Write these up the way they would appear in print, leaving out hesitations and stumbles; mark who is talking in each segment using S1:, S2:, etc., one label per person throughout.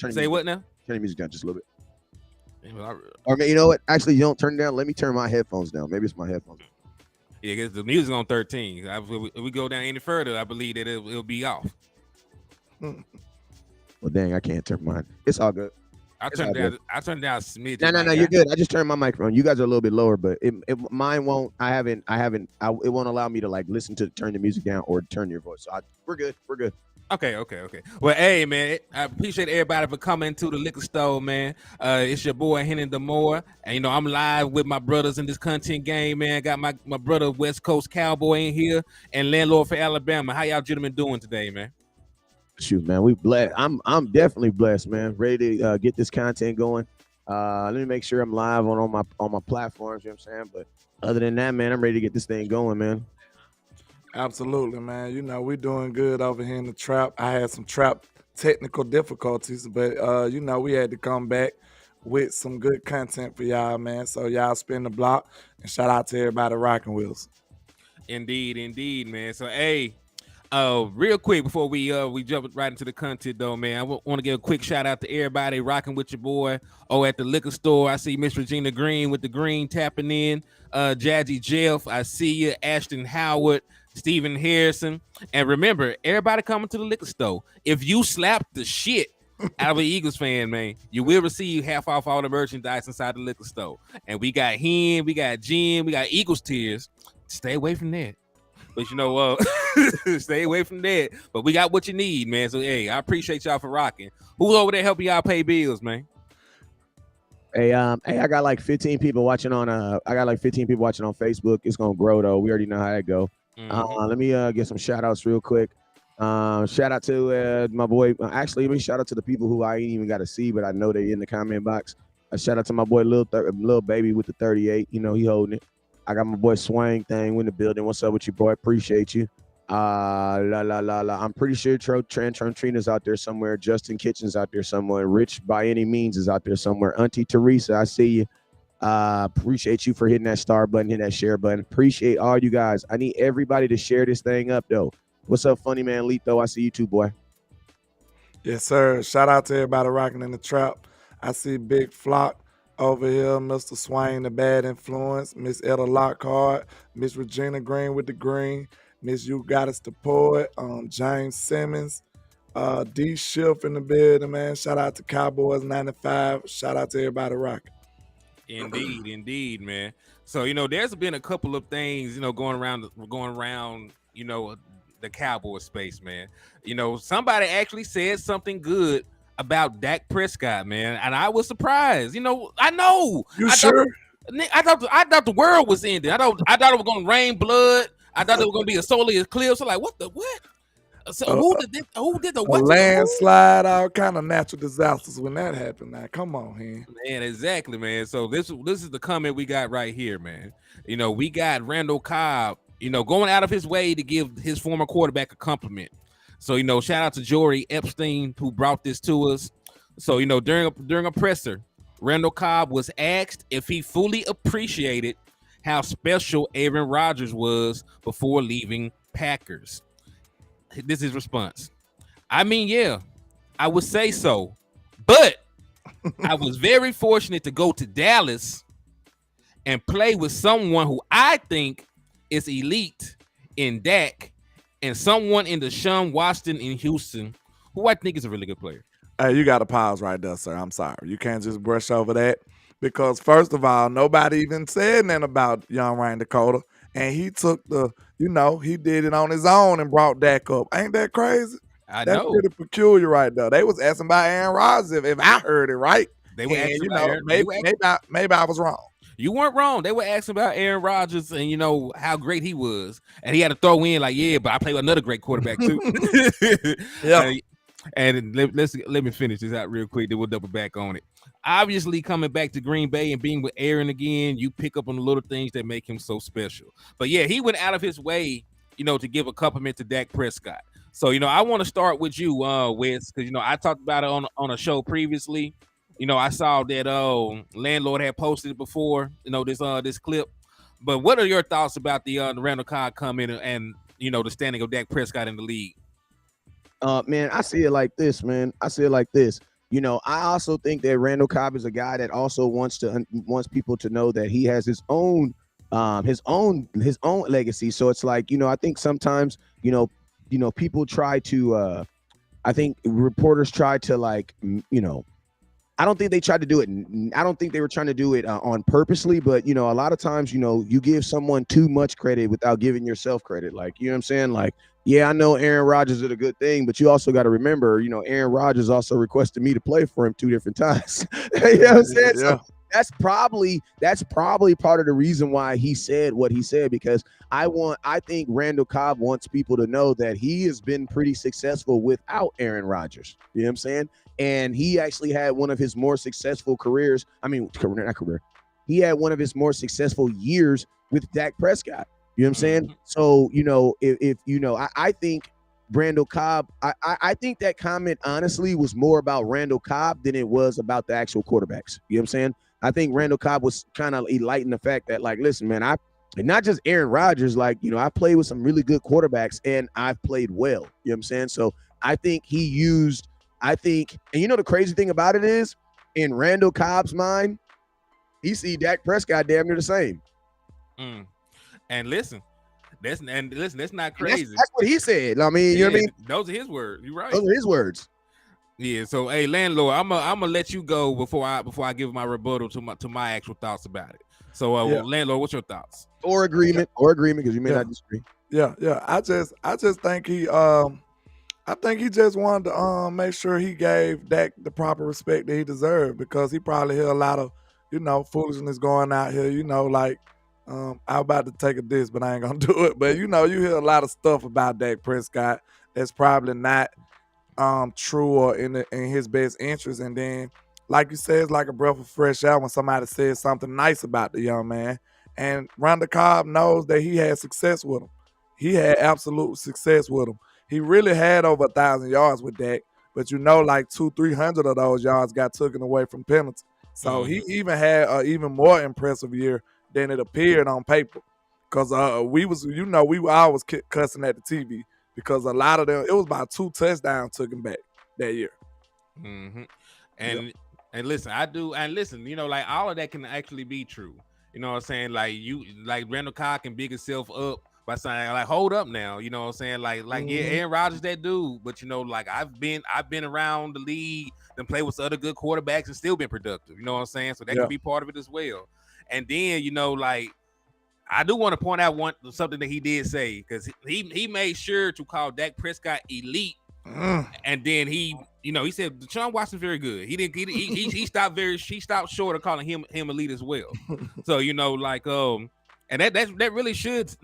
S1: Say what now?
S2: Turn the music down just a little bit.
S1: Yeah,
S2: Or you know what? Actually, you don't turn it down. Let me turn my headphones down. Maybe it's my headphones.
S1: because the music on 13. If we go down any further, I believe that it'll be off.
S2: Well, dang, I can't turn mine. It's all good.
S1: I turned down a smidge.
S2: No, you're good. I just turned my microphone. You guys are a little bit lower, but mine won't. It won't allow me to like listen to turn the music down or turn your voice. So we're good. We're good.
S1: Okay. Well, hey, man, I appreciate everybody for coming to the liquor store, man. It's your boy Hennythemoor, and I'm live with my brothers in this content game, man. Got my brother West Coast Cowboy in here and landlord for Alabama. How y'all gentlemen doing today, man?
S2: Shoot, man, we blessed. I'm definitely blessed, man. Ready to get this content going. Let me make sure I'm live on my platforms. You know what I'm saying? But other than that, man, I'm ready to get this thing going, man.
S3: Absolutely, man. We're doing good over here in the trap. I had some trap technical difficulties, but we had to come back with some good content for y'all, man. So y'all spin the block, and shout out to everybody rocking with us.
S1: Indeed, man. So hey, real quick before we jump right into the content though, man, I want to give a quick shout out to everybody rocking with your boy at the liquor store. I see Miss Regina Green with the green tapping in, Jazzy Jeff, I see you, Ashton Howard, Stephen Harrison, and remember, everybody coming to the liquor store. If you slap the shit out of an Eagles fan, man, you will receive half off all the merchandise inside the liquor store. And we got hen, we got gin, we got Eagles tears. Stay away from that. But stay away from that. But we got what you need, man. So hey, I appreciate y'all for rocking. Who's over there helping y'all pay bills, man?
S2: Hey, I got like 15 people watching on Facebook. It's gonna grow though. We already know how that go. Let me get some shout outs real quick. Shout out to my boy. Actually, let me shout out to the people who I ain't even got to see, but I know they in the comment box. Shout out to my boy Lil Baby with the 38. He holding it. I got my boy Swang thing in the building. What's up with you, boy? Appreciate you. I'm pretty sure Trina's out there somewhere. Justin Kitchen's out there somewhere. Rich by any means is out there somewhere. Auntie Teresa, I see you. Appreciate you for hitting that star button, hitting that share button. Appreciate all you guys. I need everybody to share this thing up though. What's up, funny man Lito? I see you too, boy.
S3: Yes, sir. Shout out to everybody rocking in the trap. I see Big Flock over here, Mr. Swain, the bad influence, Miss Etta Lockhart, Miss Regina Green with the green, Miss You Got Us the Poet, James Simmons, D Schiff in the building, man. Shout out to Cowboys 95. Shout out to everybody rocking.
S1: Indeed, man. So there's been a couple of things going around the Cowboy space, man. Somebody actually said something good about Dak Prescott, man, and I was surprised. I know.
S3: You sure?
S1: I thought the world was ending. I thought it was gonna rain blood. I thought it was gonna be a solar eclipse. I'm like, what? So who did the what?
S3: Landslide, all kind of natural disasters when that happened. Now, come on, man.
S1: Man, exactly, man. So this is the comment we got right here, man. We got Randall Cobb, going out of his way to give his former quarterback a compliment. So, shout out to Jory Epstein who brought this to us. So, during a presser, Randall Cobb was asked if he fully appreciated how special Aaron Rodgers was before leaving Packers. This is his response. I mean, yeah, I would say so, but I was very fortunate to go to Dallas and play with someone who I think is elite in Dak and someone in Deshaun Watson in Houston, who I think is a really good player.
S3: Hey, you got to pause right there, sir. I'm sorry. You can't just brush over that because, first of all, nobody even said nothing about young Ryan Dakota, and he took he did it on his own and brought Dak up. Ain't that crazy?
S1: That's
S3: pretty peculiar right there. They was asking about Aaron Rodgers if I heard it right.
S1: They were asking about Aaron.
S3: Maybe I was wrong.
S1: You weren't wrong. They were asking about Aaron Rodgers and how great he was, and he had to throw in like, yeah, but I play with another great quarterback too.
S3: Yeah.
S1: And let me finish this out real quick. Then we'll double back on it. Obviously, coming back to Green Bay and being with Aaron again, you pick up on the little things that make him so special. But yeah, he went out of his way, to give a compliment to Dak Prescott. So I want to start with you, Wes, because I talked about it on a show previously. I saw that landlord had posted it before, this clip. But what are your thoughts about the Randall Cobb comment and the standing of Dak Prescott in the league?
S2: Man, I see it like this, man. you know, I also think that Randall Cobb is a guy that also wants people to know that he has his own legacy. So it's like, you know, I think sometimes, people try to I think reporters try to like, I don't think they tried to do it. I don't think they were trying to do it on purposely, but a lot of times, you give someone too much credit without giving yourself credit. Like, you know what I'm saying? Like, yeah, I know Aaron Rodgers did a good thing, but you also got to remember, Aaron Rodgers also requested me to play for him 2 different times. You know what I'm saying?
S3: Yeah.
S2: So that's probably part of the reason why he said what he said, because I think Randall Cobb wants people to know that he has been pretty successful without Aaron Rodgers. You know what I'm saying? And he actually had one of his more successful careers. I mean, not career. He had one of his more successful years with Dak Prescott. You know what I'm saying? So, if I think Randall Cobb, I think that comment honestly was more about Randall Cobb than it was about the actual quarterbacks. You know what I'm saying? I think Randall Cobb was kind of enlightened the fact that, like, listen, man, and not just Aaron Rodgers, like, I played with some really good quarterbacks and I've played well. You know what I'm saying? So I think and the crazy thing about it is, in Randall Cobb's mind, he see Dak Prescott damn near the same.
S1: And listen, that's not crazy.
S2: That's what he said. I mean, you know what I mean?
S1: Those are his words. You're right.
S2: Those are his words.
S1: Yeah. So, hey, landlord, I'm gonna let you go before I give my rebuttal to my actual thoughts about it. So, landlord, what's your thoughts?
S2: Or agreement, because you may not disagree.
S3: Yeah. I just think he I think he just wanted to make sure he gave Dak the proper respect that he deserved, because he probably heard a lot of, foolishness going out here, like I'm about to take a diss, but I ain't gonna do it. But you hear a lot of stuff about Dak Prescott that's probably not true or in his best interest. And then, like you said, it's like a breath of fresh air when somebody says something nice about the young man. And Randall Cobb knows that he had success with him. He had absolute success with him. He really had over 1,000 yards with Dak, but like 200-300 of those yards got taken away from penalty. So he even had an even more impressive year than it appeared on paper. Because we were always cussing at the TV, because a lot of them, it was about 2 touchdowns took him back that year.
S1: And listen, like all of that can actually be true. You know what I'm saying? Like Randall Cobb can big himself up by saying, like, hold up now, you know what I'm saying? Like yeah, Aaron Rodgers that dude, but like I've been around the league and played with other good quarterbacks and still been productive. You know what I'm saying? So that can be part of it as well. And then like I do want to point out something that he did say, because he made sure to call Dak Prescott elite. And then he said Deshaun Watson's very good. He stopped short of calling him elite as well. So and that really should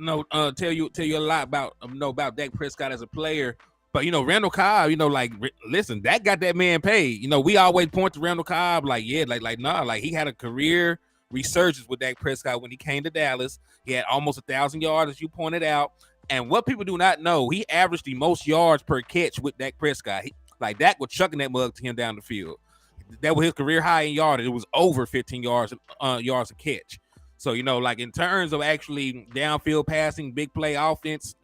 S1: tell you a lot about Dak Prescott as a player. But Randall Cobb, listen, Dak got that man paid. We always point to Randall Cobb like he had a career resurgence with Dak Prescott when he came to Dallas. He had almost 1,000 yards, as you pointed out. And what people do not know, he averaged the most yards per catch with Dak Prescott. Dak was chucking that mug to him down the field. That was his career high in yardage. It was over 15 yards a catch. So, in terms of actually downfield passing, big play offense,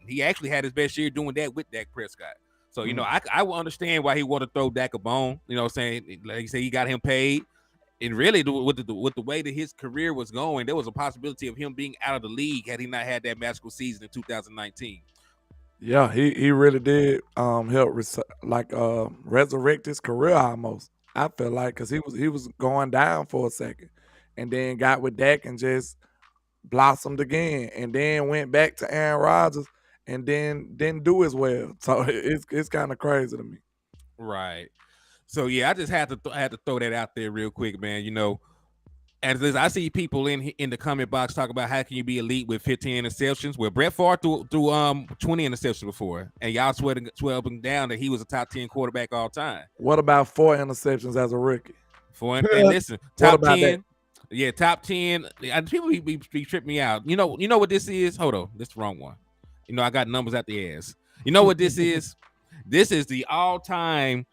S1: he actually had his best year doing that with Dak Prescott. So, I will understand why he wanted to throw Dak a bone. You know what I'm saying? Like you say, he got him paid. And really, with the way that his career was going, there was a possibility of him being out of the league had he not had that magical season in 2019.
S3: Yeah, he really did help resurrect his career almost. I feel like, because he was going down for a second, and then got with Dak and just blossomed again, and then went back to Aaron Rodgers and then didn't do as well. So it's kind of crazy to me.
S1: Right. So yeah, I just had to throw that out there real quick, man. As I see people in the comment box talk about how can you be elite with 15 interceptions. Well, Brett Favre threw 20 interceptions before, and y'all swear up and down that he was a top 10 quarterback all time.
S3: What about 4 interceptions as a rookie?
S1: And listen, top 10. That? Yeah, top 10. People be tripping me out. You know what this is? Hold on, this is the wrong one. I got numbers out the ass. You know what this is? This is the all-time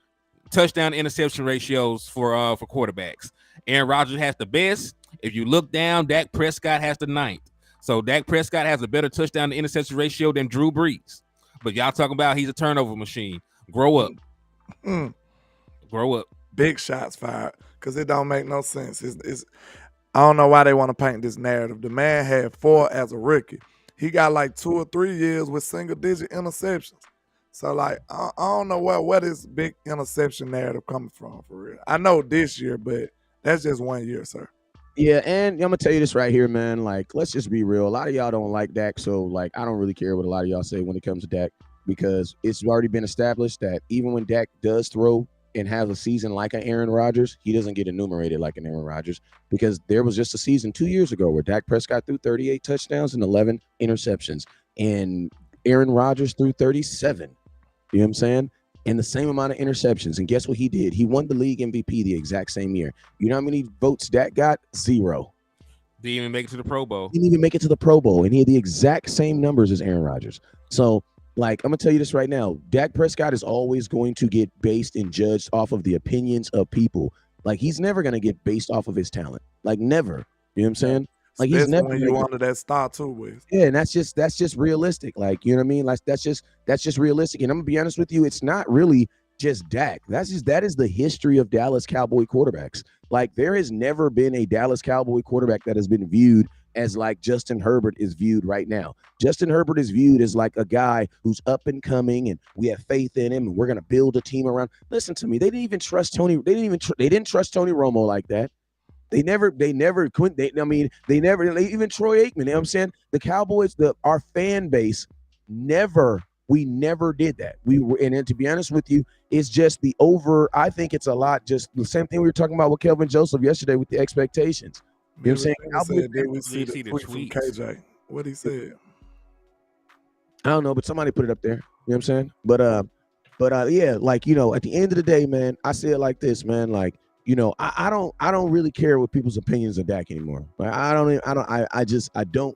S1: touchdown interception ratios for quarterbacks. Aaron Rodgers has the best. If you look down, Dak Prescott has the 9th. So Dak Prescott has a better touchdown to interception ratio than Drew Brees. But y'all talking about he's a turnover machine. Grow up. Grow up.
S3: Big shots fired because it don't make no sense. It's I don't know why they want to paint this narrative. The man had 4 as a rookie. He got like 2 or 3 years with single-digit interceptions. So like I don't know where this big interception narrative coming from for real. I know this year, but that's just 1 year, sir.
S2: Yeah, and I'm gonna tell you this right here, man. Like, let's just be real. A lot of y'all don't like Dak, so like, I don't really care what a lot of y'all say when it comes to Dak, because it's already been established that even when Dak does throw and has a season like an Aaron Rodgers, he doesn't get enumerated like an Aaron Rodgers, because there was just a season 2 years ago where Dak Prescott threw 38 touchdowns and 11 interceptions, and Aaron Rodgers threw 37. You know what I'm saying? And the same amount of interceptions. And guess what he did? He won the league MVP the exact same year. You know how many votes Dak got? 0.
S1: Didn't even make it to the Pro Bowl.
S2: Didn't even make it to the Pro Bowl. And he had the exact same numbers as Aaron Rodgers. So, like, I'm going to tell you this right now. Dak Prescott is always going to get based and judged off of the opinions of people. Like, he's never going to get based off of his talent. Like, never. You know what I'm saying? Like, he's never
S3: when you wanted that star too with.
S2: Yeah, and that's just realistic. Like, you know what I mean? Like, that's just realistic. And I'm gonna be honest with you, it's not really just Dak. That is the history of Dallas Cowboy quarterbacks. Like, there has never been a Dallas Cowboy quarterback that has been viewed as like Justin Herbert is viewed right now. Justin Herbert is viewed as like a guy who's up and coming, and we have faith in him, and we're gonna build a team around. Listen to me, they didn't trust Tony Romo like that. They never even Troy Aikman, you know what I'm saying? The Cowboys, our fan base, we never did that. And then to be honest with you, it's just I think it's a lot, just the same thing we were talking about with Kelvin Joseph yesterday with the expectations. You know what I'm saying?
S3: Did we see the tweet from KJ? What he said?
S2: I don't know, but somebody put it up there. You know what I'm saying? But yeah, like, you know, at the end of the day, man, I say it like this, man, like, you know, I don't really care what people's opinions of Dak anymore. I don't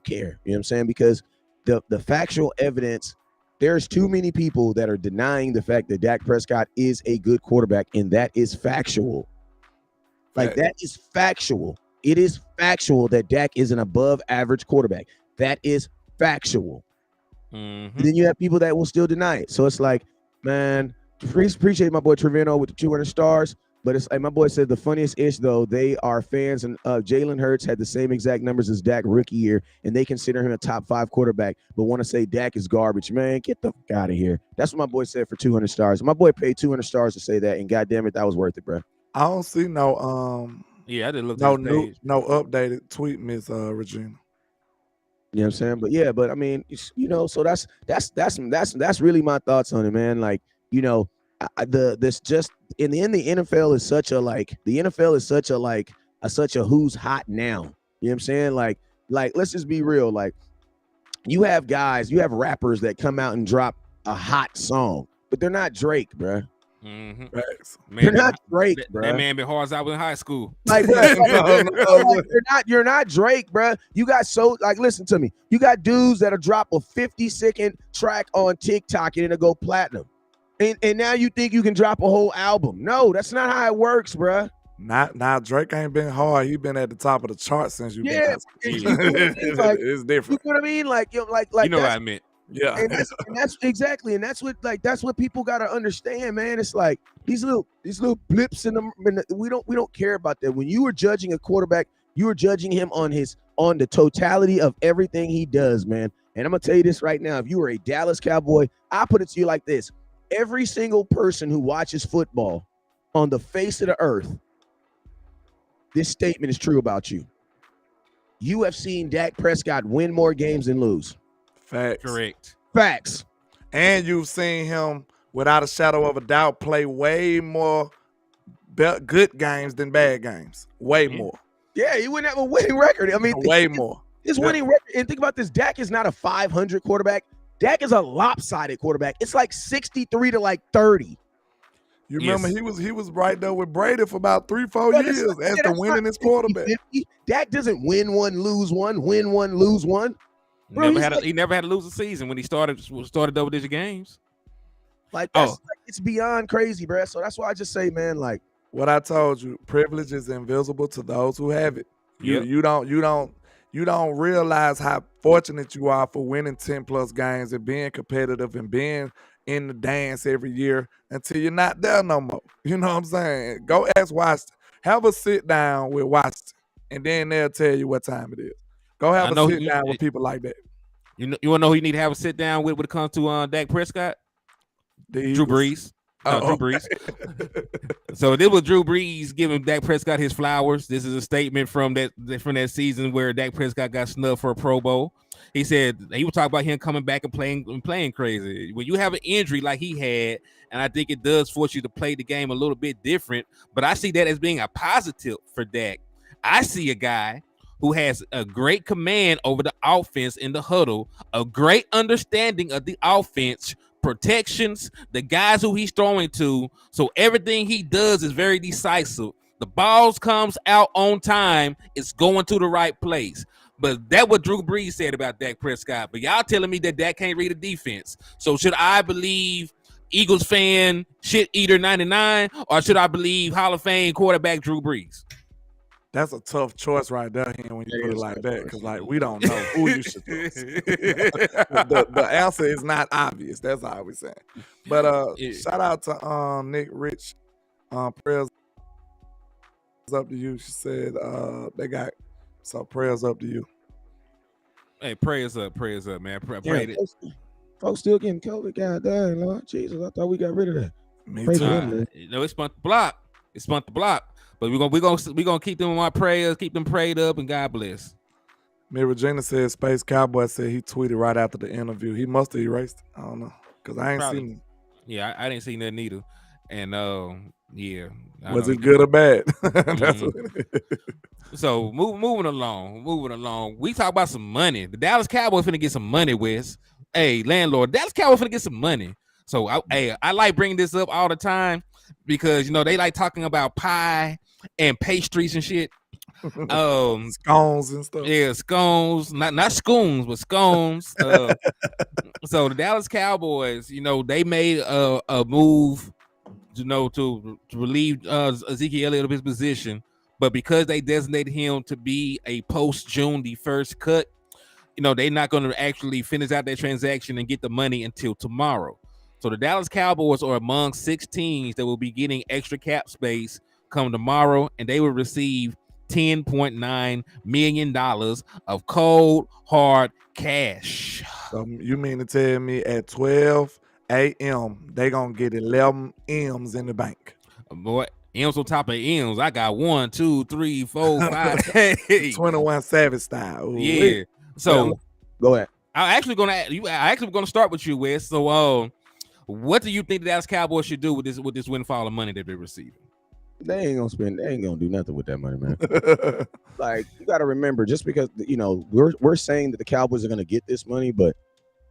S2: care. You know what I'm saying? Because the factual evidence, there's too many people that are denying the fact that Dak Prescott is a good quarterback, and that is factual. Like, that is factual. It is factual that Dak is an above average quarterback. That is factual. Mm-hmm. Then you have people that will still deny it. So it's like, man, appreciate my boy Trevino with the 200 stars. But it's like my boy said, the funniest ish, though, they are fans, and Jalen Hurts had the same exact numbers as Dak rookie year, and they consider him a top 5 quarterback, but want to say Dak is garbage. Man, get the fuck out of here. That's what my boy said for 200 stars. My boy paid 200 stars to say that, and goddamn it, that was worth it, bro.
S3: I don't see no
S1: yeah, I didn't look
S3: no updated tweet, Miss Regina.
S2: You know what I'm saying? But yeah, but I mean, you know, so that's really my thoughts on it, man. Like, you know, this just in the end, the NFL is such a who's hot now. You know what I'm saying? Like let's just be real. Like, you have rappers that come out and drop a hot song, but they're not Drake, bro.
S1: Mm-hmm.
S2: They're not Drake, bro.
S1: That man been hard as I was in high school.
S2: Like, you're not Drake, bro. You got listen to me. You got dudes that'll drop a 50-second track on TikTok and it'll go platinum. And now you think you can drop a whole album. No, that's not how it works, bro.
S3: Not Drake ain't been hard. He been at the top of the chart since you been. It's different.
S2: You know what I mean? Like you know
S1: what I meant.
S3: Yeah,
S2: and that's exactly, and that's what people gotta understand, man. It's like these little blips in them. We don't care about that. When you were judging a quarterback, you were judging him on the totality of everything he does, man. And I'm gonna tell you this right now: if you were a Dallas Cowboy, I put it to you like this: every single person who watches football on the face of the earth, this statement is true about you. You have seen Dak Prescott win more games than lose.
S3: Facts.
S1: Correct.
S2: Facts.
S3: And you've seen him, without a shadow of a doubt, play way more good games than bad games. Way more.
S2: Yeah, he wouldn't have a winning record. I mean,
S3: way more.
S2: His winning record, and think about this, Dak is not a 500 quarterback. Dak is a lopsided quarterback. It's like 63 to 30.
S3: You remember he was right there with Brady for about 3-4 years as the winningest quarterback.
S2: Dak doesn't win one, lose one, win one, lose one.
S1: Bro, he never had to lose a season when he started double-digit games.
S2: It's beyond crazy, bro. So that's why I just say, man, like
S3: what I told you, privilege is invisible to those who have it.
S1: Yep.
S3: You don't realize how fortunate you are for winning 10+ games and being competitive and being in the dance every year until you're not there no more. You know what I'm saying? Go ask Washington. Have a sit down with Washington, and then they'll tell you what time it is. Go have a sit down with people like that.
S1: You want to know who you need to have a sit down with when it comes to Dak Prescott? Drew Brees. No, Drew Brees. So this was Drew Brees giving Dak Prescott his flowers. This is a statement from that season where Dak Prescott got snubbed for a Pro Bowl. He said he was talking about him coming back and playing crazy. When you have an injury like he had, and I think it does force you to play the game a little bit different, but I see that as being a positive for Dak. I see a guy who has a great command over the offense in the huddle, a great understanding of the offense, protections, the guys who he's throwing to. So everything he does is very decisive. The balls comes out on time. It's going to the right place. But that's what Drew Brees said about Dak Prescott. But y'all telling me that Dak can't read a defense. So should I believe Eagles fan shit eater 99, or should I believe Hall of Fame quarterback Drew Brees?
S3: That's a tough choice right there when you put it like that, because like we don't know who you should trust. the answer is not obvious. That's all we're saying. But shout out to Nick Rich. Prayers up to you. She said they got prayers up to you.
S1: Hey, prayers up, man. Pray
S2: folks still getting COVID. God dang, Lord Jesus, I thought we got rid of that.
S3: Me too.
S1: It's spun the block. It's spun the block. But we're gonna keep them in our prayers, keep them prayed up, and God bless.
S3: Miss Regina said Space Cowboy said he tweeted right after the interview. He must have erased it. I don't know, because I ain't seen it.
S1: Yeah, I didn't see nothing either. And yeah.
S3: Was it good or bad?
S1: So moving along. We talk about some money. The Dallas Cowboys finna get some money, Wes. Hey, landlord, Dallas Cowboys finna get some money. So I like bringing this up all the time because they like talking about pie and pastries and shit.
S3: Scones and stuff.
S1: Yeah, scones, not scones, but scones. So the Dallas Cowboys, they made a move, to relieve Ezekiel Elliott of his position, but because they designated him to be a post-June the 1st cut, they're not going to actually finish out their transaction and get the money until tomorrow. So the Dallas Cowboys are among 6 teams that will be getting extra cap space come tomorrow, and they will receive $10.9 million of cold, hard cash.
S3: So you mean to tell me at 12 a.m. they going to get 11 M's in the bank?
S1: Boy, M's on top of M's. I got 1, 2, 3, 4, 5,
S3: 21 Savage style. Ooh,
S1: yeah.
S3: wait.
S2: So go ahead.
S1: I actually gonna start with you, Wes. So what do you think the Dallas Cowboys should do with this windfall of money that they're receiving?
S2: They ain't gonna do nothing with that money, man. Like, you got to remember, just because we're saying that the Cowboys are gonna get this money, but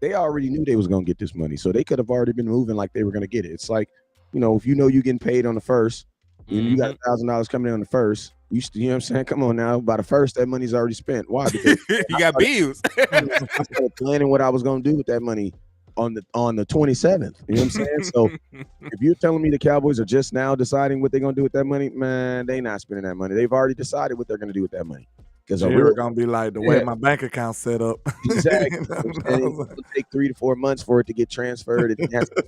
S2: they already knew they was gonna get this money, so they could have already been moving like they were gonna get it. It's like, if you're getting paid on the first, and you got $1,000 coming in on the first, you know what I'm saying? Come on now, by the first, that money's already spent. Why? Because
S1: you got bills.
S2: I started planning what I was gonna do with that money on the 27th. You know what I'm saying? So if you're telling me the Cowboys are just now deciding what they're gonna do with that money, man, they not spending that money. They've already decided what they're gonna do with that money. Because
S3: we're gonna be like the way my bank account's set up.
S2: Exactly. It'll take 3 to 4 months for it to get transferred. It has to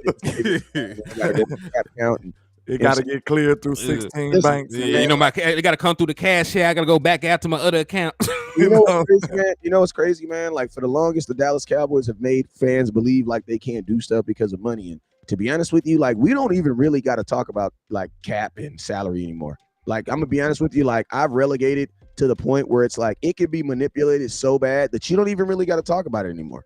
S2: gotta go to the cap account and
S3: it got to get cleared through 16 banks.
S1: Yeah, it got to come through the cash here. I got to go back out to my other account.
S2: What's crazy, man? Like, for the longest, the Dallas Cowboys have made fans believe like they can't do stuff because of money. And to be honest with you, like, we don't even really got to talk about like cap and salary anymore. Like, I'm gonna be honest with you, like, I've relegated to the point where it's like it can be manipulated so bad that you don't even really got to talk about it anymore.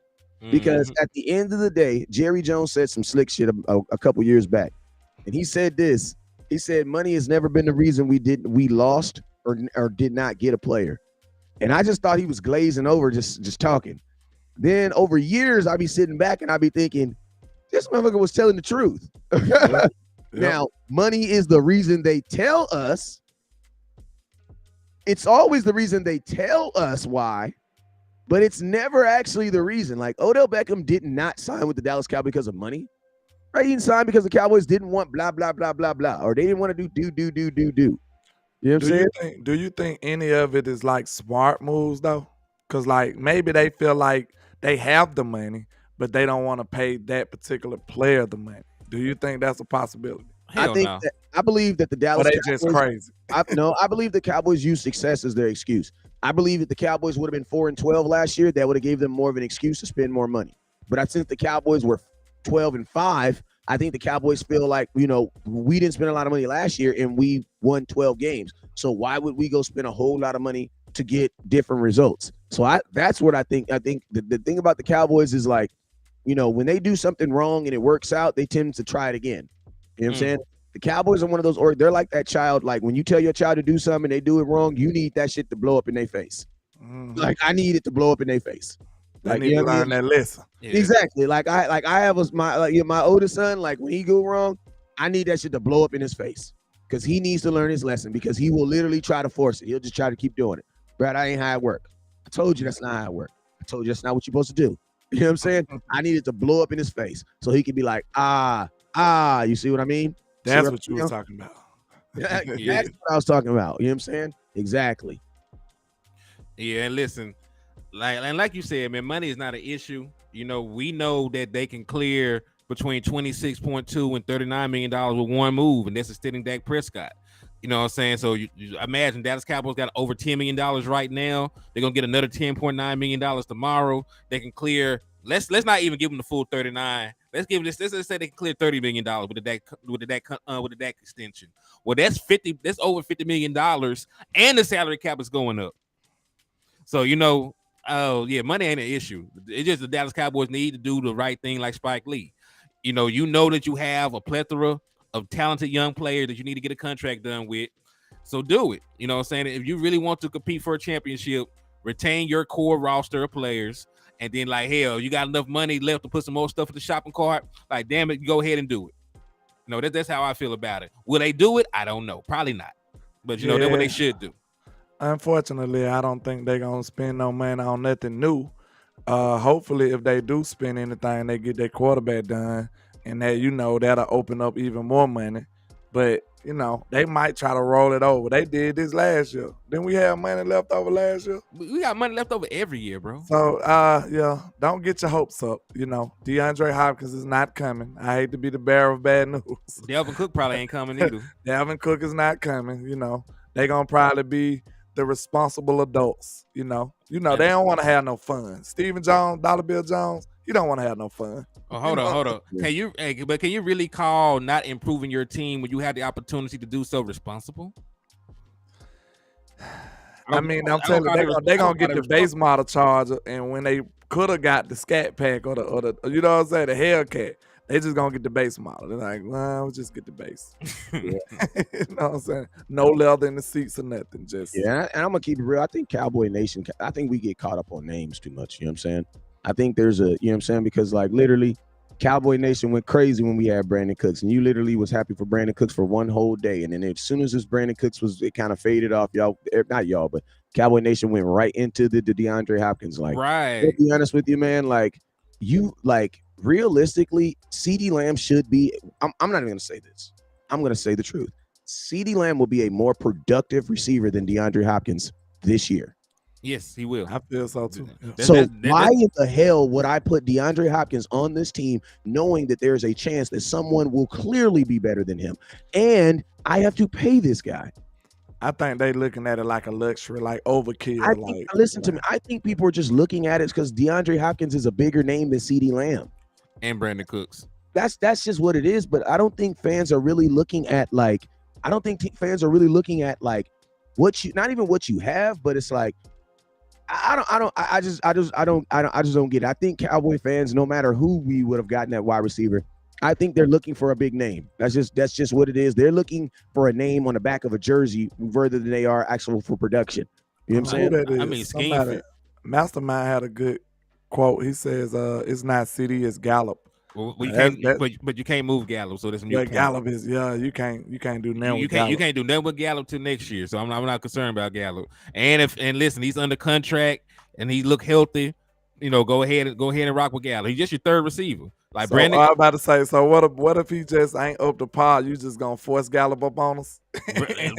S2: Because at the end of the day, Jerry Jones said some slick shit a couple years back. And he said this. He said money has never been the reason we lost or did not get a player. And I just thought he was glazing over just talking. Then over years, I'd be sitting back and I'd be thinking, this motherfucker was telling the truth. Yep. Now, money is the reason they tell us. It's always the reason they tell us why, but it's never actually the reason. Like, Odell Beckham did not sign with the Dallas Cowboys because of money. Right, he didn't sign because the Cowboys didn't want blah, blah, blah, blah, blah, or they didn't want to do. You know what I'm saying?
S3: Do you think any of it is like smart moves though? Because like maybe they feel like they have the money, but they don't want to pay that particular player the money. Do you think that's a possibility?
S1: Hell no.
S2: I believe that the Dallas
S3: But they
S2: Cowboys,
S3: just crazy.
S2: I believe the Cowboys use success as their excuse. I believe that the Cowboys would have been 4-12 last year. That would have gave them more of an excuse to spend more money. But I think the Cowboys were 12-5. I think the Cowboys feel like, we didn't spend a lot of money last year and we won 12 games. So why would we go spend a whole lot of money to get different results? So that's what I think. I think the thing about the Cowboys is like, when they do something wrong and it works out, they tend to try it again. You know what I'm saying? The Cowboys are one of those, or they're like that child. Like when you tell your child to do something and they do it wrong, you need that shit to blow up in their face. Like I need it to blow up in their face.
S3: They need to learn that lesson.
S2: Yeah. Exactly. Like I have my oldest son. Like when he go wrong, I need that shit to blow up in his face because he needs to learn his lesson because he will literally try to force it. He'll just try to keep doing it. Brad, I ain't how it work. I told you that's not how it work. I told you that's not what you're supposed to do. You know what I'm saying? I need it to blow up in his face so he can be like, you see what I mean?
S3: That's what you were talking about.
S2: That's what I was talking about. You know what I'm saying? Exactly.
S1: Yeah, and listen, like you said, man, money is not an issue. We know that they can clear between $26.2 and $39 million with one move, and that's extending Dak Prescott. You know what I'm saying? So you imagine Dallas Cowboys got over $10 million right now. They're gonna get another $10.9 million tomorrow. They can clear. Let's not even give them the full 39. Let's say they can clear $30 million with the Dak extension. Well, that's over $50 million, and the salary cap is going up. So money ain't an issue. It's just the Dallas Cowboys need to do the right thing, like Spike Lee. You know that you have a plethora of talented young players that you need to get a contract done with. So do it. You know what I'm saying? If you really want to compete for a championship, retain your core roster of players. And then, like, hell, you got enough money left to put some more stuff in the shopping cart. Like, damn it, go ahead and do it. That's how I feel about it. Will they do it? I don't know. Probably not. But, that's what they should do.
S3: Unfortunately, I don't think they're going to spend no money on nothing new. Hopefully, if they do spend anything, they get their quarterback done. And that, that'll open up even more money. But, they might try to roll it over. They did this last year. Didn't we have money left over last year?
S1: We got money left over every year, bro.
S3: So, don't get your hopes up. DeAndre Hopkins is not coming. I hate to be the bearer of bad news.
S1: Dalvin Cook probably ain't coming either.
S3: Dalvin Cook is not coming. They're going to probably be the responsible adults. They don't want to have no fun. Stephen Jones, Dollar Bill Jones, you don't want to have no fun.
S1: Oh, hold on. Can you really call not improving your team when you have the opportunity to do so responsible?
S3: I'm telling you, they're gonna get the base model charger, and when they could have got the Scat Pack or the you know what I'm saying, the Hellcat, they just gonna get the base model. They're like, well, we'll just get the base. You know what I'm saying? No leather in the seats or nothing. Just
S2: and I'm gonna keep it real. I think Cowboy Nation, I think we get caught up on names too much. You know what I'm saying? I think there's because like literally Cowboy Nation went crazy when we had Brandon Cooks, and you literally was happy for Brandon Cooks for one whole day. And then as soon as this Brandon Cooks it kind of faded off, not y'all, but Cowboy Nation went right into the DeAndre Hopkins. Like,
S1: right.
S2: To be honest with you, man, realistically, CeeDee Lamb should be, I'm not even going to say this. I'm going to say the truth. CeeDee Lamb will be a more productive receiver than DeAndre Hopkins this year.
S1: Yes, he will.
S3: I feel so too.
S2: So why in the hell would I put DeAndre Hopkins on this team knowing that there's a chance that someone will clearly be better than him? And I have to pay this guy.
S3: I think they looking at it like a luxury, like overkill.
S2: Listen to me. I think people are just looking at it because DeAndre Hopkins is a bigger name than CeeDee Lamb.
S1: And Brandon Cooks.
S2: That's just what it is. But I don't think fans are really looking at what you, not even what you have, but it's like, I just don't get it. I think Cowboy fans, no matter who we would have gotten at wide receiver, I think they're looking for a big name. That's just what it is. They're looking for a name on the back of a jersey further than they are actual for production. You know what I'm saying?
S1: I mean, scheme.
S3: Mastermind had a good quote. He says, "It's not City, it's Gallup."
S1: Well, but you can't move Gallup, so that's
S3: Gallup is you can't do nothing.
S1: You can't do nothing with Gallup till next year. So I'm not concerned about Gallup. And listen, he's under contract and he look healthy. Go ahead and rock with Gallup. He's just your third receiver. Like
S3: So
S1: Brandon,
S3: I'm about to say, so what if he just ain't up to par? You just gonna force Gallup up on us?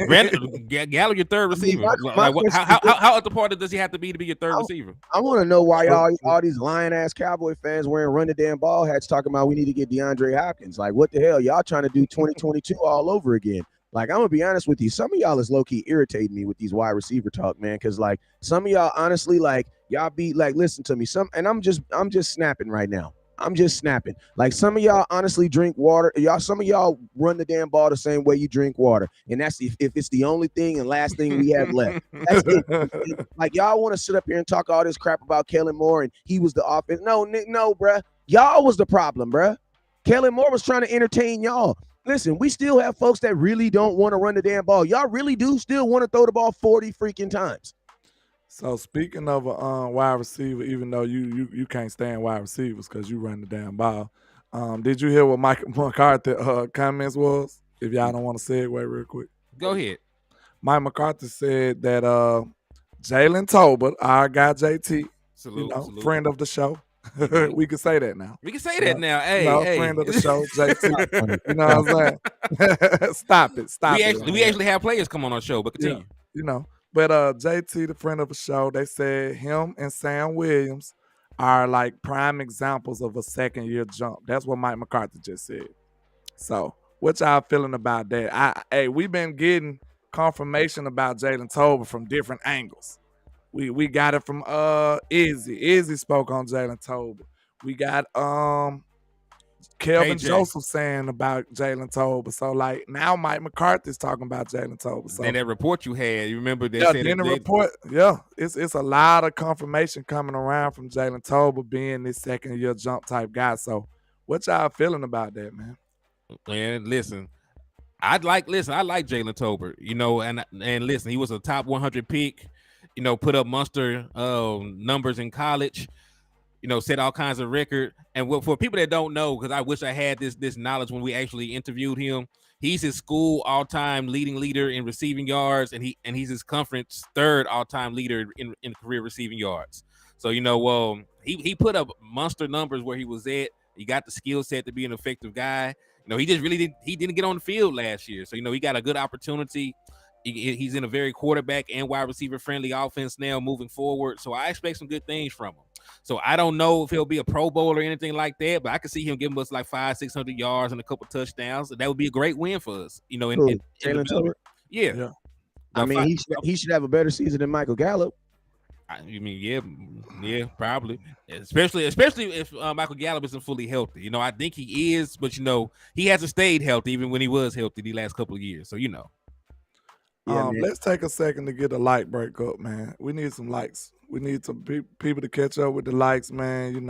S1: Brandon Gallup, your third receiver.
S2: my
S1: Like,
S2: question is
S1: how at the part does he have to be your third receiver?
S2: I want to know why all these lying ass Cowboy fans wearing run the damn ball hats talking about we need to get DeAndre Hopkins. Like, what the hell? Y'all trying to do 2022 all over again? Like, I'm gonna be honest with you. Some of y'all is low key irritating me with these wide receiver talk, man. Cause like some of y'all, honestly, like y'all be like, listen to me. I'm just snapping right now. I'm just snapping. Like some of y'all honestly drink water. Some of y'all run the damn ball the same way you drink water. And that's if it's the only thing and last thing we have left. That's it. Like y'all want to sit up here and talk all this crap about Kellen Moore and he was the offense. No, bruh. Y'all was the problem, bruh. Kellen Moore was trying to entertain y'all. Listen, we still have folks that really don't want to run the damn ball. Y'all really do still want to throw the ball 40 freaking times.
S3: So speaking of a wide receiver, even though you can't stand wide receivers because you run the damn ball, did you hear what Mike McCarthy comments was? If y'all don't want to segue real quick.
S1: Go ahead.
S3: Mike McCarthy said that Jalen Tolbert, our guy JT,
S1: salute.
S3: friend of the show. We can say that now.
S1: We can say that now. Hey,
S3: friend of the show, JT. You know what I'm saying? Stop it.
S1: We actually have players come on our show, but continue.
S3: Yeah, But JT, the friend of the show, they said him and Sam Williams are like prime examples of a second-year jump. That's what Mike McCarthy just said. So, what y'all feeling about that? We've been getting confirmation about Jalen Tolbert from different angles. We got it from Izzy. Izzy spoke on Jalen Tolbert. We got Kelvin Joseph saying about Jalen Tolbert. So like now Mike McCarthy's talking about Jalen Tolbert. So
S1: then that report you had, you remember that?
S3: Yeah, then the report. Yeah, it's a lot of confirmation coming around from Jalen Tolbert being this second year jump type guy. So what y'all feeling about that, man?
S1: Man, listen. I like Jalen Tolbert, and listen, he was a top 100 pick, put up monster numbers in college, set all kinds of record. And for people that don't know, because I wish I had this knowledge when we actually interviewed him, he's his school all-time leading leader in receiving yards, and he's his conference third all-time leader in career receiving yards. So, he put up monster numbers where he was at. He got the skill set to be an effective guy. He just really didn't get on the field last year. So, he got a good opportunity. He's in a very quarterback and wide receiver friendly offense now moving forward. So I expect some good things from him. So I don't know if he'll be a Pro Bowl or anything like that, but I can see him giving us like 500-600 yards and a couple touchdowns. That would be a great win for us. In
S2: Jalen Tolbert?
S1: Yeah.
S2: I mean, he should have a better season than Michael Gallup.
S1: Yeah, probably. Especially if Michael Gallup isn't fully healthy. I think he is, but he hasn't stayed healthy even when he was healthy the last couple of years. So
S3: let's take a second to get a light break up, man. We need some likes. We need some people to catch up with the likes, man.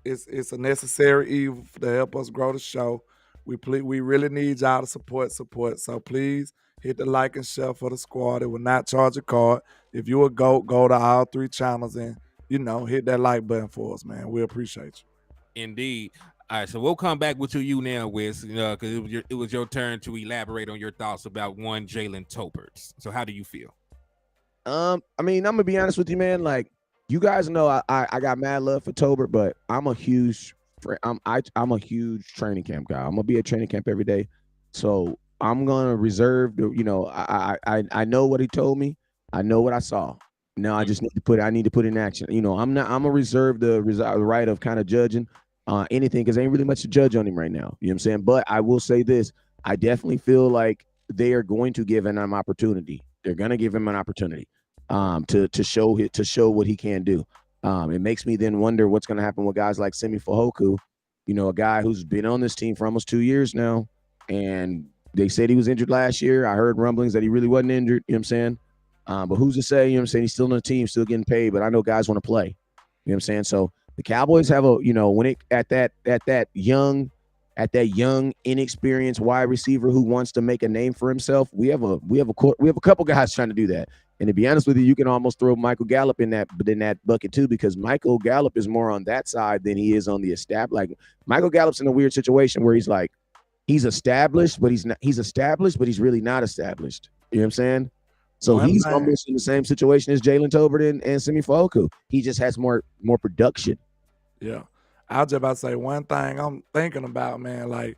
S3: It's a necessary evil to help us grow the show. We really need y'all to support. So please hit the like and share for the squad. It will not charge a card. If you a GOAT, go to all 3 channels and hit that like button for us, man. We appreciate you.
S1: Indeed. All right, so we'll come back with you now, Wes, because it was your turn to elaborate on your thoughts about one Jalen Tolbert. So how do you feel?
S2: I mean, I'm gonna be honest with you, man. Like, you guys know, I got mad love for Tolbert, but I'm a huge training camp guy. I'm gonna be at training camp every day, so I'm gonna reserve. I know what he told me. I know what I saw. Now I just need to put it in action. I'm gonna reserve the right of kind of judging anything because ain't really much to judge on him right now. You know what I'm saying? But I will say this: I definitely feel like they are going to give him an opportunity. They're gonna give him an opportunity to show what he can do. It makes me then wonder what's gonna happen with guys like Simi Fehoko, a guy who's been on this team for almost 2 years now, and they said he was injured last year. I heard rumblings that he really wasn't injured. You know what I'm saying? But who's to say? You know what I'm saying? He's still on the team, still getting paid. But I know guys want to play. You know what I'm saying? So the Cowboys have when it at that young, inexperienced wide receiver who wants to make a name for himself. We have a couple guys trying to do that. And to be honest with you, you can almost throw Michael Gallup in that bucket too, because Michael Gallup is more on that side than he is on the established. Like Michael Gallup's in a weird situation where he's established, but he's established, but he's really not established. You know what I'm saying? So he's almost in the same situation as Jalen Tolbert and Simi Fehoko. He just has more production.
S3: Yeah. I was just about to say one thing I'm thinking about, man. Like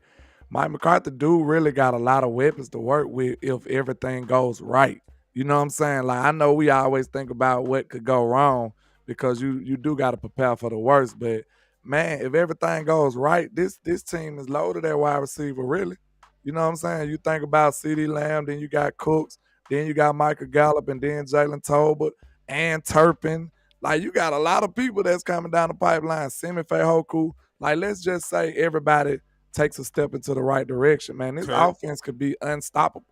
S3: Mike McCarthy really got a lot of weapons to work with if everything goes right. You know what I'm saying? Like I know we always think about what could go wrong because you do got to prepare for the worst. But man, if everything goes right, this team is loaded at wide receiver, really. You know what I'm saying? You think about CeeDee Lamb, then you got Cooks, then you got Michael Gallup, and then Jalen Tolbert and Turpin. Like you got a lot of people that's coming down the pipeline. Semi Fehoko. Like let's just say everybody takes a step into the right direction, man. This offense could be unstoppable.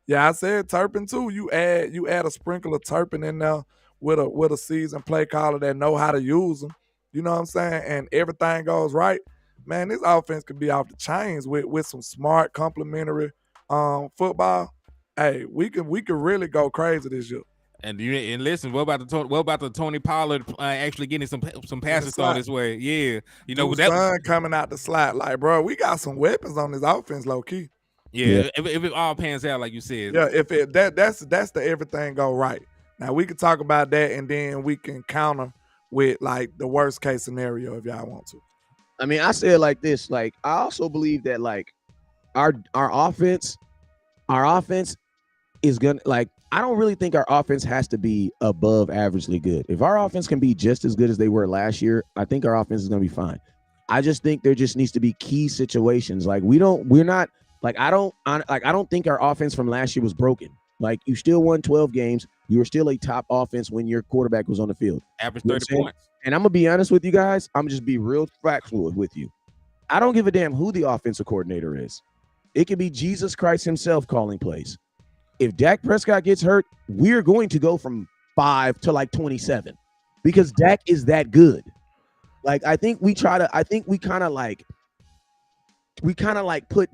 S3: Yeah, I said Turpin too. You add a sprinkle of Turpin in there with a seasoned play caller that know how to use them. You know what I'm saying? And everything goes right. Man, this offense could be off the chains with some smart complementary football. Hey, we could really go crazy this year.
S1: And listen, what about the Tony Pollard actually getting some passes on his way? Yeah, you know, with that
S3: coming out the slot, like bro, we got some weapons on this offense, low key.
S1: Yeah, if it all pans out like you said.
S3: Yeah, if that's the everything go right. Now we can talk about that, and then we can counter with like the worst case scenario if y'all want to.
S2: I mean, I say it like this. Like I also believe that like our offense is gonna like. I don't really think our offense has to be above averagely good. If our offense can be just as good as they were last year, I think our offense is gonna be fine. I just think there just needs to be key situations. Like I don't think our offense from last year was broken. Like you still won 12 games. You were still a top offense when your quarterback was on the field.
S1: Average 30 points.
S2: And I'm gonna be honest with you guys. I'm just be real factual with you. I don't give a damn who the offensive coordinator is. It could be Jesus Christ himself calling plays. If Dak Prescott gets hurt, we're going to go from 5 to like 27 because Dak is that good. Like I think we kind of like put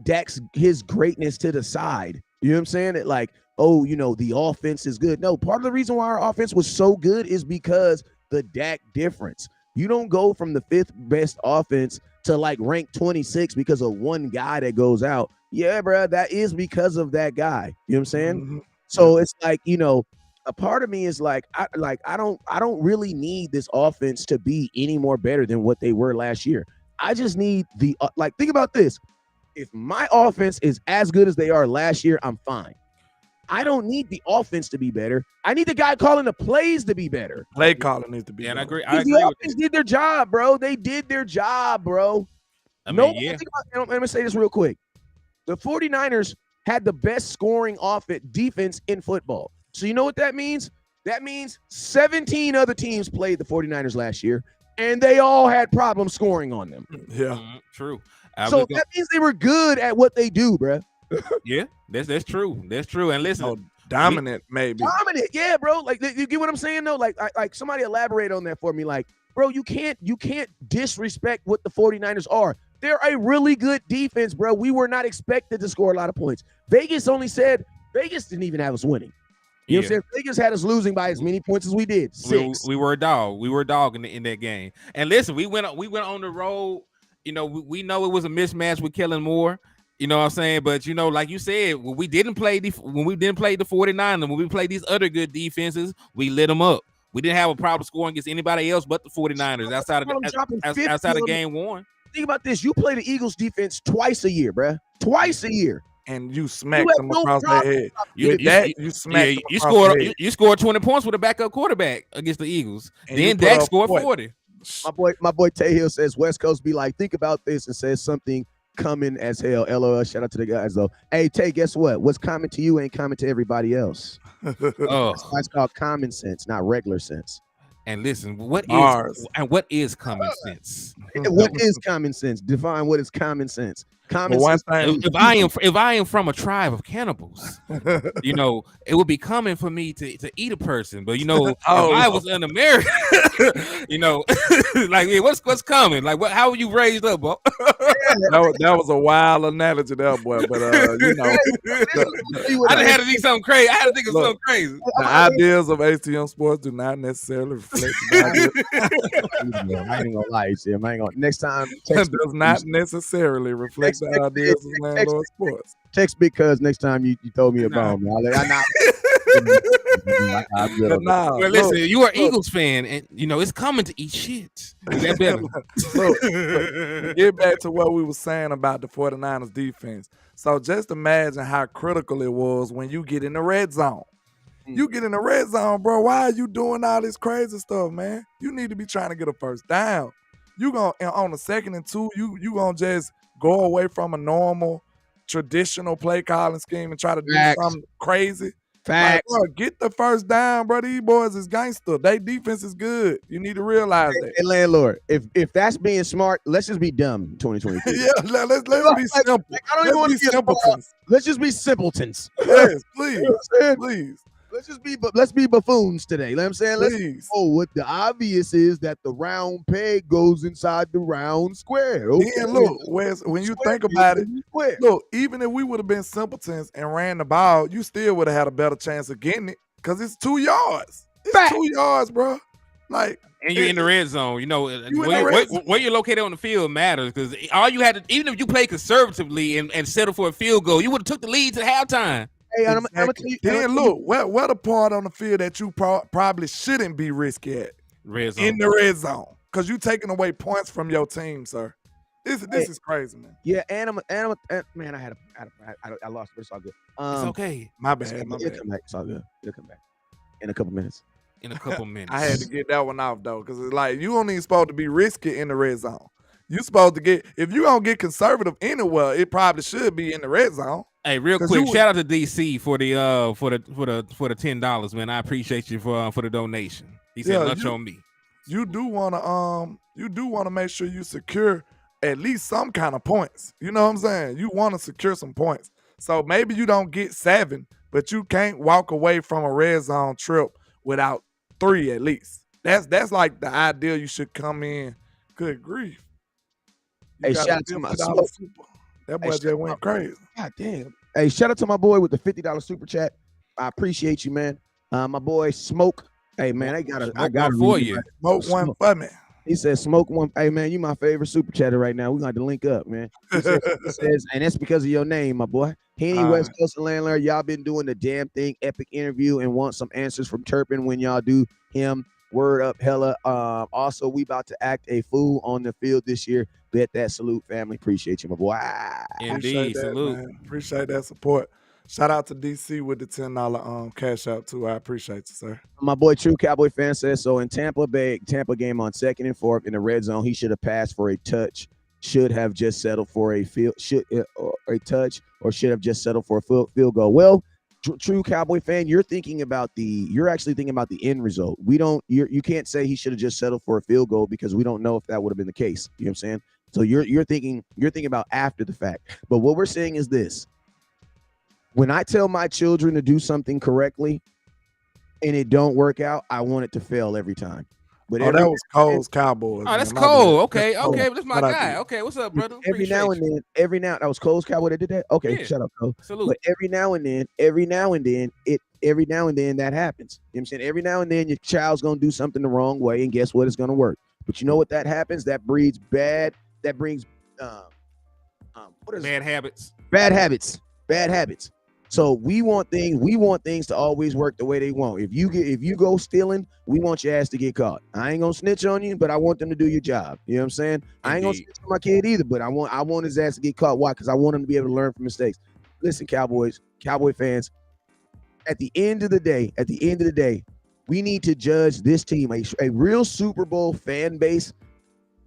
S2: his greatness to the side. You know what I'm saying? That like, oh, you know, the offense is good. No, part of the reason why our offense was so good is because the Dak difference. You don't go from the 5th best offense to like rank 26 because of one guy that goes out. Yeah, bro, that is because of that guy. You know what I'm saying? Mm-hmm. So it's like, you know, a part of me is like, I don't really need this offense to be any more better than what they were last year. I just need think about this. If my offense is as good as they are last year, I'm fine. I don't need the offense to be better. I need the guy calling the plays to be better.
S3: Play calling needs to be
S1: better.
S3: And
S1: I agree.
S2: The offense did their job, bro. They did their job, bro.
S1: I mean,
S2: let me say this real quick. The 49ers had the best scoring defense in football. So you know what that means? That means 17 other teams played the 49ers last year, and they all had problems scoring on them.
S3: Yeah,
S1: true.
S2: So that means they were good at what they do, bro.
S1: Yeah, that's true. That's true. And listen,
S3: dominant, maybe.
S2: Dominant, yeah, bro. Like you get what I'm saying, though? Like somebody elaborate on that for me. Like, bro, you can't disrespect what the 49ers are. They're a really good defense, bro. We were not expected to score a lot of points. Vegas didn't even have us winning. You know what I'm saying? Vegas had us losing by as many points as we did. 6.
S1: We were a dog. We were a dog in that game. And listen, we went on the road. You know, we know it was a mismatch with Kellen Moore. You know what I'm saying? But, you know, like you said, when we didn't play the 49ers, when we played these other good defenses, we lit them up. We didn't have a problem scoring against anybody else but the 49ers outside of game 1.
S2: Think about this. You play the Eagles defense twice a year, bruh. Twice a year.
S3: And you smacked them across their head.
S1: You scored 20 points with a backup quarterback against the Eagles. And then Dak scored 40.
S2: My boy Tay Hill says West Coast be like, think about this and says something coming as hell. LOL. Shout out to the guys though. Hey Tay, guess what? What's common to you ain't common to everybody else. That's called common sense, not regular sense.
S1: And listen, what is common sense?
S2: What is common sense? Define what is common sense. Common sense.
S1: If I am from a tribe of cannibals, you know, it would be common for me to eat a person. But you know, if I was an American, you know, like what's coming? Like how were you raised up, bro?
S3: that was a wild analogy there, boy. But you know,
S1: I done had to think something crazy. I had to think of something crazy.
S3: The ideas of ATM Sports do not necessarily reflect the
S2: I ain't gonna lie, Jim. Next time
S3: does not necessarily reflect the ideas of Landlord Sports.
S2: Text because next time you told me about me. I'm good
S3: But
S2: on that.
S3: nah,
S1: Well, listen,
S3: look,
S1: you are
S3: look,
S1: Eagles fan, and it's coming to eat shit. Is that better?
S3: look, get back to what we were saying about the 49ers defense. So just imagine how critical it was when you get in the red zone. You get in the red zone, bro. Why are you doing all this crazy stuff, man? You need to be trying to get a first down. You gonna on the 2nd and 2, you gonna just go away from a normal, traditional play calling scheme and try to do
S2: Facts.
S3: something crazy. Like,
S2: Facts.
S3: bro, get the first down, bro. These boys is gangster. They defense is good. You need to realize that.
S2: Hey, landlord, if that's being smart, let's just be dumb in 2023.
S3: Yeah, let's be simple.
S2: I don't even want
S3: Let's
S2: to
S3: be simpletons.
S2: Let's just be simpletons.
S3: Yes, please,
S2: You know what I'm saying?
S3: please,
S2: Let's be buffoons today. You know what I'm saying?
S3: please.
S2: What the obvious is that the round peg goes inside the round square. Okay.
S3: Then look, Wes, when you
S2: Square
S3: think about
S2: goes
S3: it,
S2: in the square.
S3: look, even if we would have been simpletons and ran the ball, you still would have had a better chance of getting it because it's 2 yards. It's
S2: Fact.
S3: 2 yards, bro. Like,
S1: And you're in the red zone. You know,
S3: in the red zone.
S1: where you're located on the field matters because all you had to, even if you play conservatively and settle for a field goal, you would have took the lead to halftime.
S2: Hey, I'm gonna tell
S3: exactly.
S2: you.
S3: Then look, what a part on the field that you probably shouldn't be risky at
S1: Red zone.
S3: in the red zone because you taking away points from your team, sir. This is crazy, man.
S2: Yeah, man, I lost, but it's all good.
S1: It's okay.
S3: My bad.
S2: It'll come back. It's all good. It'll come back in a couple minutes.
S1: In a couple minutes.
S3: I had to get that one off though, because it's like you don't even supposed to be risky in the red zone. You supposed to get, if you don't get conservative anywhere, it probably should be in the red zone.
S1: Hey, real quick, shout out to DC for the $10, man. I appreciate you for the donation. He said lunch on me.
S3: You do want to make sure you secure at least some kind of points. You know what I'm saying? You want to secure some points. So maybe you don't get 7, but you can't walk away from a red zone trip without 3 at least. That's like the ideal you should come in. Good grief.
S2: Hey, shout out to my
S3: $50 super. That boy just went crazy.
S2: God damn. Hey, shout out to my boy with the $50 super chat. I appreciate you, man. My boy Smoke. Hey, man, I got
S1: for you.
S3: Smoke one for me.
S2: He says, "Smoke one." Hey, man, you my favorite super chatter right now. We're going to link up, man. He says, and that's because of your name, my boy. Henny West Coast and Landlord, y'all been doing the damn thing. Epic interview and want some answers from Turpin when y'all do him. Word up, hella. Also, we about to act a fool on the field this year. Bet that. Salute, family. Appreciate you, my boy.
S1: Indeed, salute.
S3: Man. Appreciate that support. Shout out to DC with the $10 cash out too. I appreciate you, sir.
S2: My boy True Cowboy fan says, so in Tampa game on 2nd and 4 in the red zone, he should have passed for a touch, should have just settled for a touch, or should have just settled for a field goal. Well, True Cowboy fan, you're actually thinking about the end result. You can't say he should have just settled for a field goal because we don't know if that would have been the case. You know what I'm saying? So you're thinking about after the fact. But what we're saying is this. When I tell my children to do something correctly and it don't work out, I want it to fail every time. But
S3: that was Cole's Cowboys.
S1: Oh, that's Cole. Okay, that's my guy. Okay, what's up, brother?
S2: Every now and then, that was Cole's Cowboy that did that. Okay, shut up, Cole.
S1: Salute.
S2: But every now and then, that happens. You know what I'm saying? Every now and then, your child's gonna do something the wrong way, and guess what? It's gonna work. But you know what that happens? That breeds bad. That brings
S1: bad habits.
S2: Bad habits. So we want things to always work the way they want. If you go stealing, we want your ass to get caught. I ain't gonna snitch on you, but I want them to do your job. You know what I'm saying? I ain't gonna snitch on my kid either, but I want his ass to get caught. Why? Because I want him to be able to learn from mistakes. Listen, Cowboy fans, at the end of the day, we need to judge this team. A real Super Bowl fan base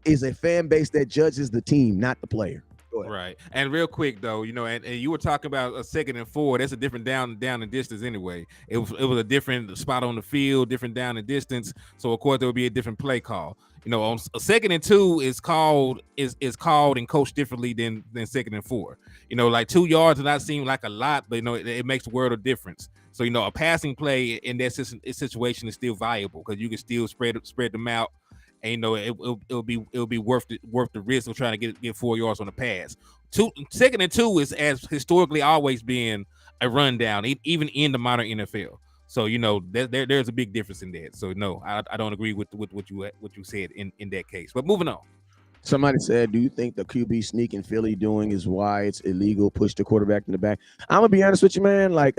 S2: is a fan base that judges the team, not the player.
S1: Right. And real quick though, and you were talking about a 2nd and 4. That's a different down and distance anyway. It was a different spot on the field, different down and distance. So of course there would be a different play call. On a 2nd and 2 is called and coached differently than 2nd and 4. Like 2 yards does not seem like a lot, but it makes a world of difference. So a passing play in that situation is still valuable because you can still spread them out. And it'll be worth the risk of trying to get 4 yards on the pass. 2nd and 2 is as historically always been a rundown, even in the modern NFL. So there's a big difference in that. So no, I don't agree with what you said in that case. But moving on.
S2: Somebody said, do you think the QB sneak in Philly doing is why it's illegal? Push the quarterback in the back. I'm gonna be honest with you, man. Like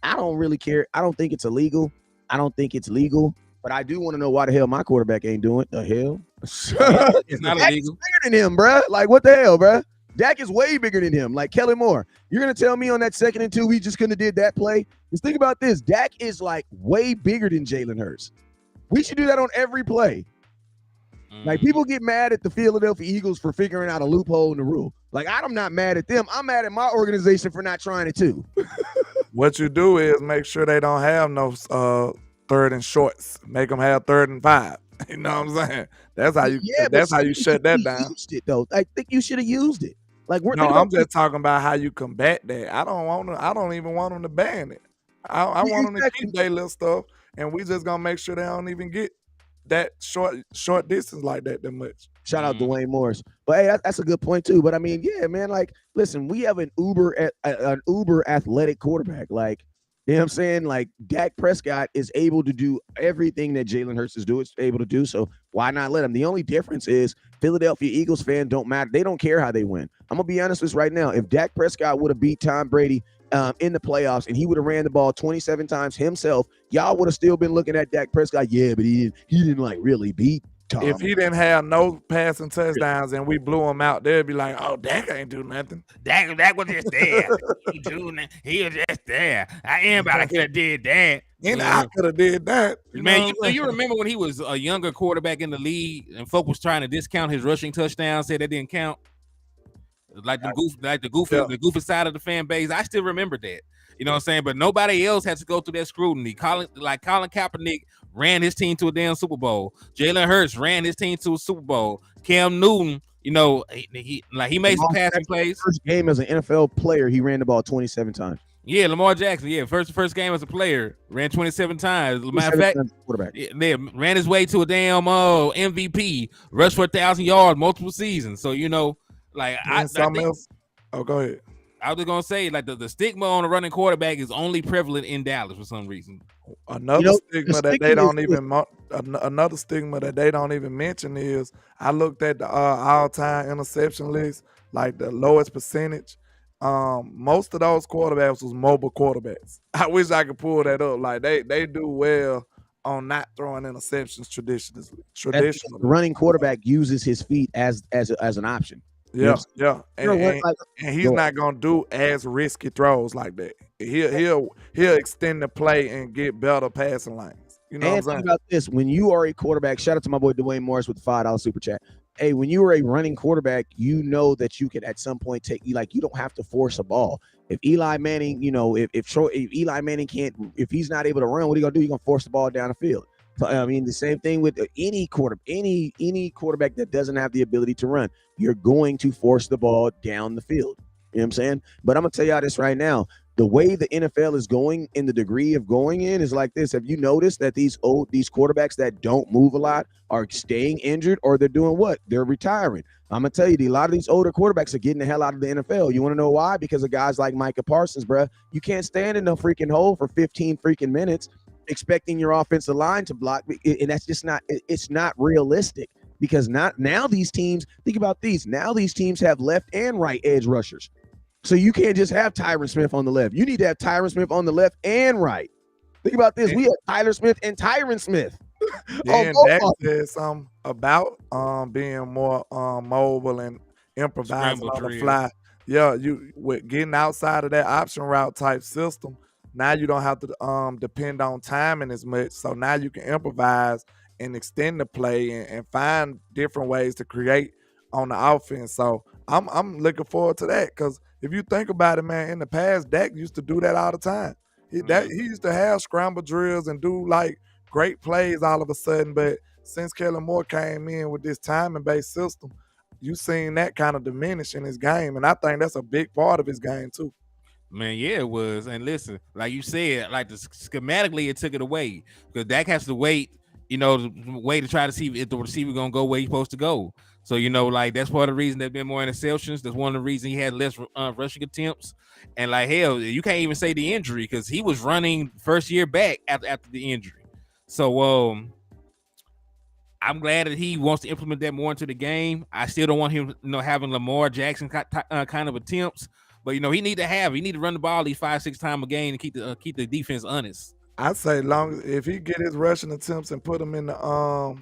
S2: I don't really care. I don't think it's illegal. I don't think it's legal. But I do want to know why the hell my quarterback ain't doing it. The hell?
S1: It's not
S2: Dak
S1: illegal.
S2: is bigger than him, bruh. Like, what the hell, bruh? Dak is way bigger than him. Like Kellen Moore. You're going to tell me on that 2nd and 2, he just couldn't have did that play? Just think about this. Dak is like way bigger than Jalen Hurts. We should do that on every play. Like, people get mad at the Philadelphia Eagles for figuring out a loophole in the rule. Like, I'm not mad at them. I'm mad at my organization for not trying it too.
S3: What you do is make sure they don't have no 3rd and shorts. Make them have 3rd and 5. You know what I'm saying? That's how you.
S2: Yeah,
S3: that's how you shut that down.
S2: Used it though. I think you should have used it. Like,
S3: No, I'm just talking about how you combat that. I don't even want them to ban it. I want them to keep their little stuff, and we just gonna make sure they don't even get that short distance like that much.
S2: Shout out Dwayne Morris. But hey, that's a good point too. But I mean, yeah, man, like, listen, we have an uber athletic quarterback. Like, you know what I'm saying? Like, Dak Prescott is able to do everything that Jalen Hurts is able to do. So why not let him? The only difference is Philadelphia Eagles fans don't matter. They don't care how they win. I'm gonna be honest with you right now. If Dak Prescott would have beat Tom Brady in the playoffs and he would have ran the ball 27 times himself, y'all would have still been looking at Dak Prescott. Yeah, but he didn't like really beat Tom.
S3: If he didn't have no passing touchdowns and we blew him out, they'd be like, "Oh, Dak ain't do nothing.
S1: Dak was just there. He was just there. Anybody could have did that.
S3: And I could have did that."
S1: Man, you remember when he was a younger quarterback in the league and folk was trying to discount his rushing touchdowns, said that didn't count? Like the goofy side of the fan base. I still remember that. You know what I'm saying? But nobody else has to go through that scrutiny. Colin Kaepernick ran his team to a damn Super Bowl. Jalen Hurts ran his team to a Super Bowl. Cam Newton, you know, he made some passing plays.
S2: First game as an NFL player, he ran the ball 27 times.
S1: Yeah, Lamar Jackson. Yeah, first game as a player, ran 27 times. Matter of fact, quarterback. Yeah, ran his way to a damn MVP, rushed for 1,000 yards, multiple seasons. So, you know, like
S3: else. Oh, go ahead.
S1: I was gonna say, like, the stigma on a running quarterback is only prevalent in Dallas for some reason.
S3: Another stigma that they don't even mention is, I looked at the all-time interception list, like the lowest percentage. Most of those quarterbacks was mobile quarterbacks. I wish I could pull that up. Like, they do well on not throwing interceptions traditionally.
S2: The running quarterback uses his feet as an option.
S3: Yeah. And he's not gonna do as risky throws like that. He'll extend the play and get better passing lanes. You know what I'm saying?
S2: Think about this: when you are a quarterback, shout out to my boy Dwayne Morris with the $5 super chat. Hey, when you are a running quarterback, you know that you can at some point you don't have to force a ball. If Eli Manning, you know, if Eli Manning if he's not able to run, what are you gonna do? You're gonna force the ball down the field. So, I mean, the same thing with any quarterback that doesn't have the ability to run. You're going to force the ball down the field. You know what I'm saying? But I'm gonna tell y'all this right now. The way the NFL is going and the degree of going in is like this. Have you noticed that these quarterbacks that don't move a lot are staying injured, or they're doing what? They're retiring. I'm gonna tell you, a lot of these older quarterbacks are getting the hell out of the NFL. You want to know why? Because of guys like Micah Parsons, bruh. You can't stand in no freaking hole for 15 freaking minutes expecting your offensive line to block, and that's just not. It's not realistic. Because now these teams, think about these. Now these teams have left and right edge rushers. So you can't just have Tyron Smith on the left. You need to have Tyron Smith on the left and right. Think about this. We have Tyler Smith and Tyron Smith.
S3: Yeah, and Dak said something about being more mobile and improvising on the fly. Yeah, you with getting outside of that option route type system, now you don't have to depend on timing as much. So now you can improvise and extend the play and find different ways to create on the offense. So I'm looking forward to that, because if you think about it, man, in the past, Dak used to do that all the time. He used to have scramble drills and do like great plays all of a sudden. But since Kellen Moore came in with this timing-based system, you seen that kind of diminish in his game, and I think that's a big part of his game too.
S1: Man, yeah, it was. And listen, like you said, like schematically, it took it away, because Dak has to wait. You know, way to try to see if the receiver gonna go where he's supposed to go. So, you know, like, that's part of the reason there's been more interceptions. That's one of the reasons he had less rushing attempts. And like, hell, you can't even say the injury, because he was running first year back after the injury. So I'm glad that he wants to implement that more into the game. I still don't want him, you know, having Lamar Jackson kind of attempts. But he need to run the ball at least 5-6 times a game and keep the defense honest.
S3: I say if he get his rushing attempts and put him in the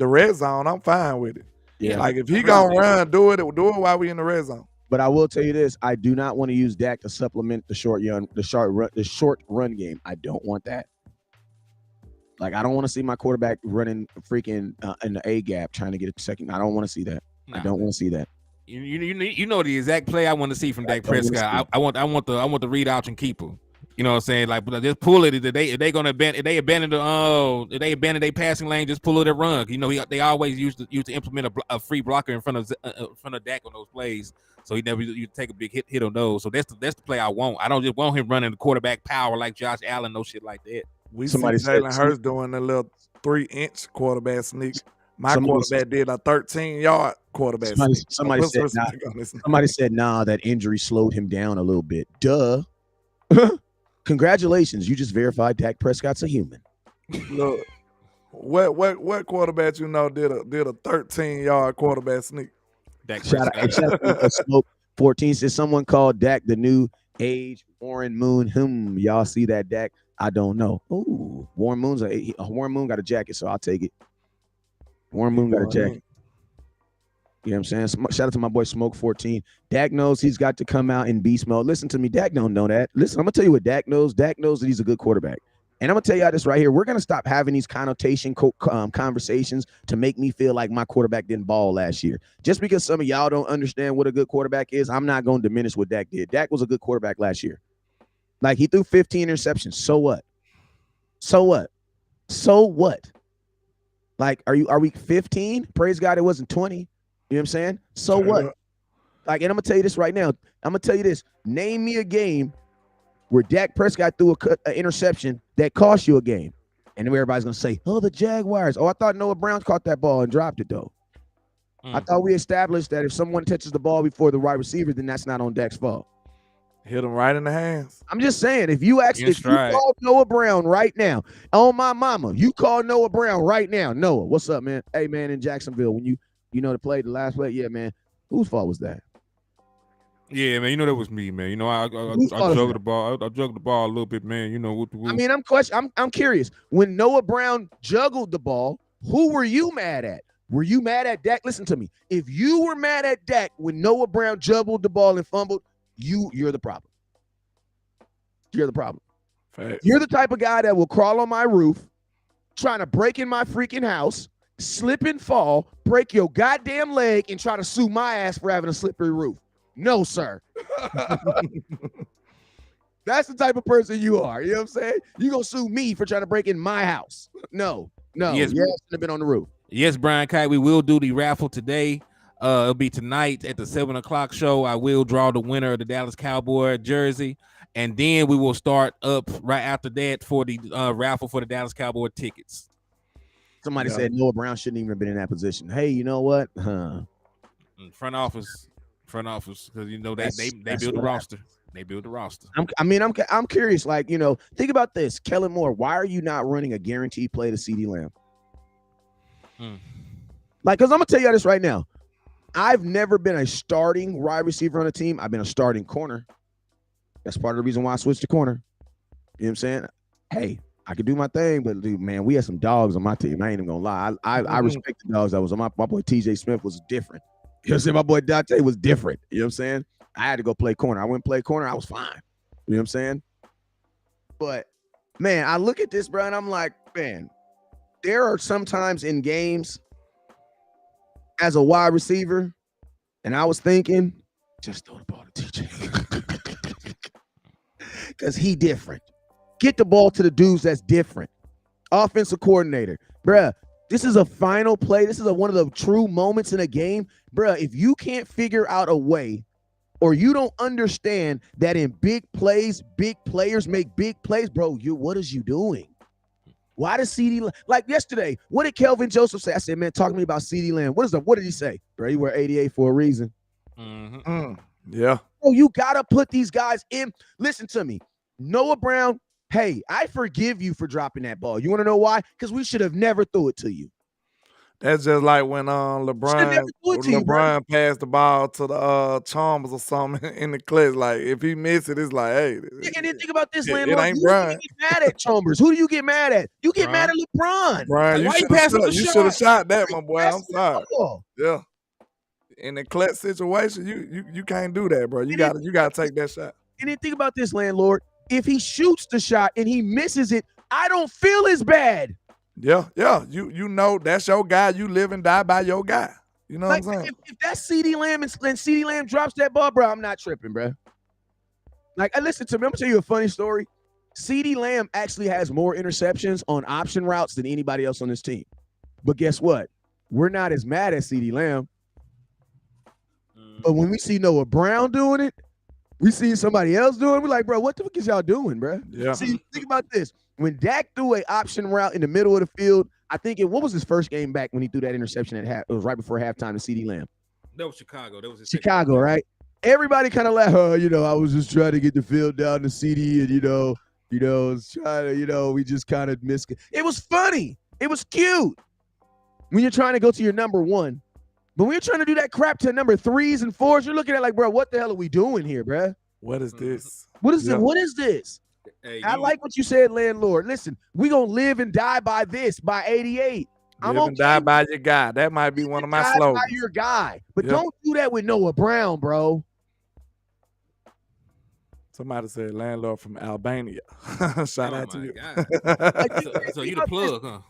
S3: red zone, I'm fine with it.
S2: Yeah.
S3: Like if he gonna run, do it while we in the red zone.
S2: But I will tell you this: I do not want to use Dak to supplement the short run game. I don't want that. Like I don't want to see my quarterback running freaking in the A gap trying to get a second. I don't want to see that. I don't want to see that.
S1: You know the exact play I want to see from Dak Prescott. I want the read out and keeper. You know what I'm saying? Like, just pull it. If they abandon their passing lane, just pull it and run. They always used to implement a free blocker in front of Dak on those plays. So he never you take a big hit on those. So that's the play I want. I don't just want him running the quarterback power like Josh Allen, no shit like that.
S3: We see Jalen Hurts doing a little 3-inch quarterback sneak. My quarterback did a 13-yard quarterback sneak.
S2: Somebody said, nah, that injury slowed him down a little bit. Duh. Congratulations, you just verified Dak Prescott's a human.
S3: Look, what quarterback did a 13-yard quarterback sneak?
S1: Dak
S2: Shout out Smoke 14 says someone called Dak the new age Warren Moon. Y'all see that Dak? I don't know. Ooh, Warren Moon got a jacket, so I'll take it. Warren Moon got a jacket. You know what I'm saying? Shout out to my boy Smoke 14. Dak knows he's got to come out in beast mode. Listen to me, Dak don't know that. Listen, I'm going to tell you what Dak knows. Dak knows that he's a good quarterback. And I'm going to tell y'all this right here. We're going to stop having these connotation conversations to make me feel like my quarterback didn't ball last year. Just because some of y'all don't understand what a good quarterback is, I'm not going to diminish what Dak did. Dak was a good quarterback last year. Like, he threw 15 interceptions. So what? So what? So what? Like, are we 15? Praise God it wasn't 20. You know what I'm saying? So what? Like, and I'm going to tell you this right now. I'm going to tell you this. Name me a game where Dak Prescott threw an interception that cost you a game. And then everybody's going to say, oh, the Jaguars. Oh, I thought Noah Brown caught that ball and dropped it, though. I thought we established that if someone touches the ball before the wide receiver, then that's not on Dak's fault.
S3: Hit him right in the hands.
S2: I'm just saying, if you call Noah Brown right now, on my mama, you call Noah Brown right now. Noah, what's up, man? Hey, man, in Jacksonville, when you the last play, yeah, man. Whose fault was that?
S1: Yeah, man. That was me, man. I juggled the ball. I juggled the ball a little bit, man.
S2: I mean, I'm curious. When Noah Brown juggled the ball, who were you mad at? Were you mad at Dak? Listen to me. If you were mad at Dak when Noah Brown juggled the ball and fumbled, you're the problem. You're the problem.
S3: Fact.
S2: You're the type of guy that will crawl on my roof, trying to break in my freaking house, slip and fall, break your goddamn leg, and try to sue my ass for having a slippery roof. No, sir. That's the type of person you are. You know what I'm saying? You're going to sue me for trying to break in my house. No.
S1: Yes,
S2: you shouldn't have been on the roof.
S1: Yes, Brian Kite, we will do the raffle today. It'll be tonight at the 7 o'clock show. I will draw the winner of the Dallas Cowboy jersey. And then we will start up right after that for the raffle for the Dallas Cowboy tickets.
S2: Somebody said Noah Brown shouldn't even have been in that position. Hey, you know what?
S1: Front office, because they build the roster. They build the roster.
S2: I'm curious. Like, think about this, Kellen Moore. Why are you not running a guaranteed play to CeeDee Lamb? Like, because I'm gonna tell you this right now. I've never been a starting wide receiver on a team. I've been a starting corner. That's part of the reason why I switched to corner. You know what I'm saying? Hey, I could do my thing, but dude, man, we had some dogs on my team. I ain't even gonna lie. I respect the dogs that was on my boy TJ Smith was different. You know what I'm saying? My boy Dante was different. You know what I'm saying? I had to go play corner. I went and play corner. I was fine. You know what I'm saying? But man, I look at this, bro, and I'm like, man, there are sometimes in games as a wide receiver, and I was thinking, just throw the ball to TJ. Because he different. Get the ball to the dudes that's different. Offensive coordinator. Bruh, this is a final play. This is one of the true moments in a game. Bruh, if you can't figure out a way or you don't understand that in big plays, big players make big plays, bro, what is you doing? Why does CeeDee, like yesterday, what did Kelvin Joseph say? I said, man, talk to me about CeeDee Lamb. What did he say? Bro, he wear 88 for a reason.
S3: Yeah.
S2: Oh, you got to put these guys in. Listen to me. Noah Brown, hey, I forgive you for dropping that ball. You want to know why? Because we should have never threw it to you.
S3: That's just like when
S2: Should
S3: LeBron
S2: never do it to you, bro.
S3: LeBron passed the ball to the Chalmers or something in the clutch. Like if he missed it, it's like, hey,
S2: Yeah, and then think about this,
S3: it
S2: landlord.
S3: ain't
S2: Who do
S3: Brian.
S2: you get mad at, Chalmers? Who do you get mad at? You get mad at LeBron.
S3: Brian,
S1: Why you pass him the
S3: you
S1: shot?
S3: should have shot that, my boy. I'm
S2: That's the
S3: sorry.
S2: ball.
S3: Yeah. In the clutch situation, you can't do that, bro. You gotta take that shot.
S2: And then think about this, landlord. If he shoots the shot and he misses it, I don't feel as bad.
S3: Yeah. You know that's your guy. You live and die by your guy. You know
S2: Like,
S3: what I'm saying?
S2: if that's CeeDee Lamb and CeeDee Lamb drops that ball, bro, I'm not tripping, bro. Like, listen to me. I'm gonna tell you a funny story. CeeDee Lamb actually has more interceptions on option routes than anybody else on this team. But guess what? We're not as mad at CeeDee Lamb. But when we see Noah Brown doing it, we see somebody else doing it, we're like, bro, what the fuck is y'all doing, bro?
S3: Yeah.
S2: See, think about this. When Dak threw an option route in the middle of the field, I think what was his first game back when he threw that interception at half? It was right before halftime to CeeDee Lamb.
S1: That was Chicago. That was his
S2: Chicago, right? Everybody kind of laughed, I was just trying to get the field down to CD and, was trying to, we just kind of missed it. It was funny. It was cute. When you're trying to go to your number one. But when you're trying to do that crap to number 3s and 4s, you're looking at like, bro, what the hell are we doing here, bro?
S3: What is this?
S2: What is it? What is this?
S1: Hey,
S2: I like what you said, landlord. Listen, we gonna live and die by this, by 88.
S3: Live and die by your guy. That might be one of my slogans.
S2: By your guy. But don't do that with Noah Brown, bro.
S3: Somebody said landlord from Albania. Shout out to you.
S1: So you the plug, huh?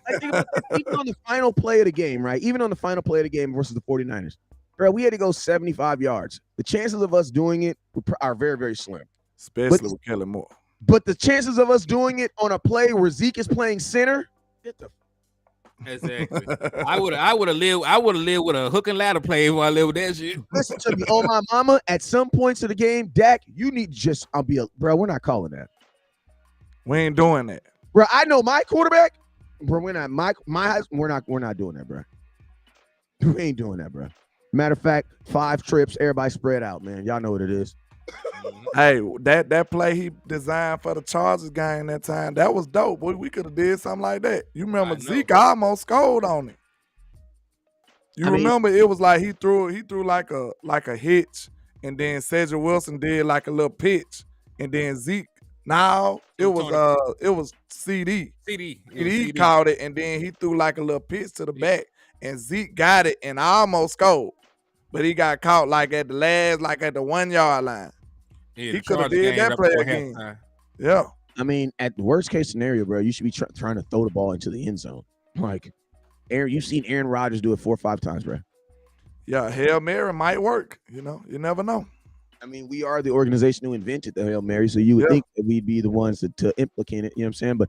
S2: Even on the final play of the game, right? Even on the final play of the game versus the 49ers, bro, we had to go 75 yards. The chances of us doing it are very, very slim.
S3: Especially with Kellen Moore.
S2: But the chances of us doing it on a play where Zeke is playing center, get the
S1: exactly. I would have lived with a hook and ladder play if I lived with that shit.
S2: Listen to me, oh my mama. At some points of the game, Dak, you need bro. We're not calling that.
S3: We ain't doing that,
S2: bro. I know my quarterback, bro. We're not We're not doing that, bro. We ain't doing that, bro. Matter of fact, 5 trips, everybody spread out, man. Y'all know what it is.
S3: Hey, that play he designed for the Chargers game that time, that was dope. We could have did something like that. You remember Zeke almost scored on it. You remember it was like he threw like a hitch, and then Cedric Wilson did like a little pitch, and then Zeke. Now it was CD. CD caught it, and then he threw like a little pitch to the back, and Zeke got it and almost scored, but he got caught like at the 1 yard line.
S1: Yeah,
S3: he could have did that play again. Yeah.
S2: I mean, at the worst case scenario, bro, you should be trying to throw the ball into the end zone. Like, you've seen Aaron Rodgers do it 4 or 5 times, bro.
S3: Yeah, Hail Mary might work. You never know.
S2: I mean, we are the organization who invented the Hail Mary, so you would think that we'd be the ones to implicate it. You know what I'm saying? But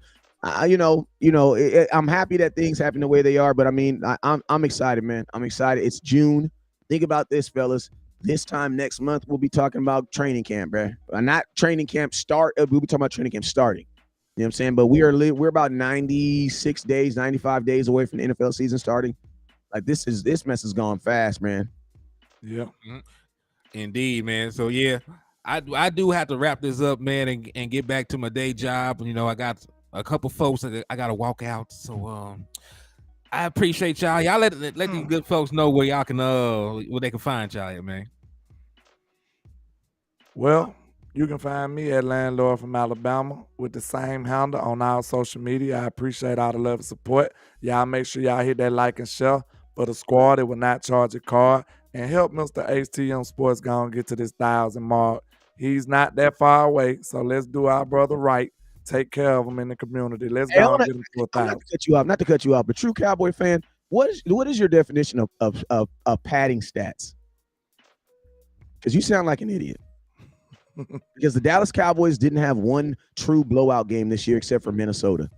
S2: I'm happy that things happen the way they are. But I mean, I'm excited, man. I'm excited. It's June. Think about this, fellas. This time next month, we'll be talking about training camp, bro. Not training camp start. We'll be talking about training camp starting. You know what I'm saying? But we're about 96 days, 95 days away from the NFL season starting. Like this mess has gone fast, man.
S3: Yeah.
S1: Mm-hmm. Indeed, man. So yeah, I do have to wrap this up, man, and get back to my day job. I got a couple folks that I gotta walk out. So I appreciate y'all. Y'all let these good folks know where y'all can where they can find y'all at, man.
S3: Well, you can find me at Landlord from Alabama with the same handle on our social media. I appreciate all the love and support. Y'all make sure y'all hit that like and share. For the squad, it will not charge a card. And help Mr. HTM Sports go and get to this 1,000 mark. He's not that far away, so let's do our brother right. Take care of him in the community. Let's go and get him to 1,000.
S2: Not to cut you off, but true Cowboy fan, what is your definition of padding stats? Because you sound like an idiot. Because the Dallas Cowboys didn't have one true blowout game this year except for Minnesota.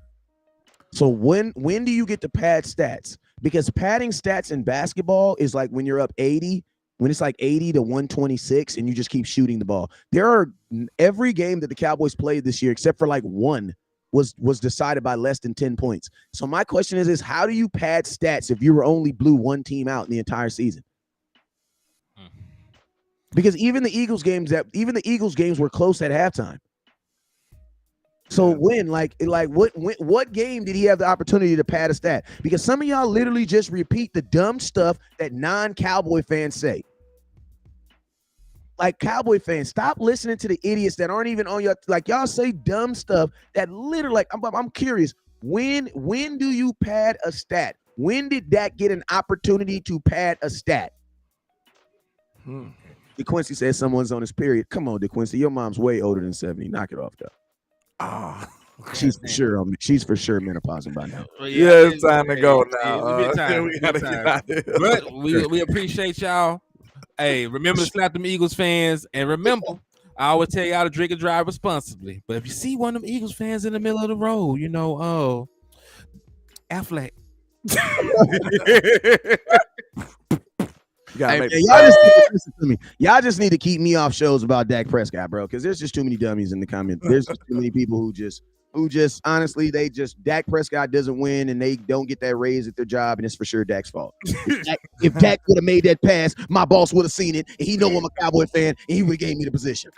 S2: So when do you get to pad stats? Because padding stats in basketball is like when you're up 80, when it's like 80 to 126 and you just keep shooting the ball. Every game that the Cowboys played this year, except for like one, was decided by less than 10 points. So my question is how do you pad stats if you were only blew one team out in the entire season? Because even the Eagles games were close at halftime. So when, what game did he have the opportunity to pad a stat? Because some of y'all literally just repeat the dumb stuff that non-Cowboy fans say. Like, Cowboy fans, stop listening to the idiots that aren't even on your, like, y'all say dumb stuff that literally, like, I'm curious, when do you pad a stat? When did Dak get an opportunity to pad a stat? DeQuincy says someone's on his period. Come on, DeQuincy, your mom's way older than 70. Knock it off, though. She's for sure. She's for sure menopausing by now.
S3: Yeah, it's time to go now.
S1: We gotta get out of here. But we appreciate y'all. Hey, remember to slap them Eagles fans, and remember, I always tell y'all to drink and drive responsibly. But if you see one of them Eagles fans in the middle of the road, you know, Affleck.
S2: Hey, man, y'all just need to listen to me. Y'all just need to keep me off shows about Dak Prescott, bro, because there's just too many dummies in the comments. There's just too many people who just honestly, Dak Prescott doesn't win and they don't get that raise at their job, and it's for sure Dak's fault. If Dak would have made that pass, my boss would have seen it, and he know I'm a Cowboy fan, and he would have gave me the position.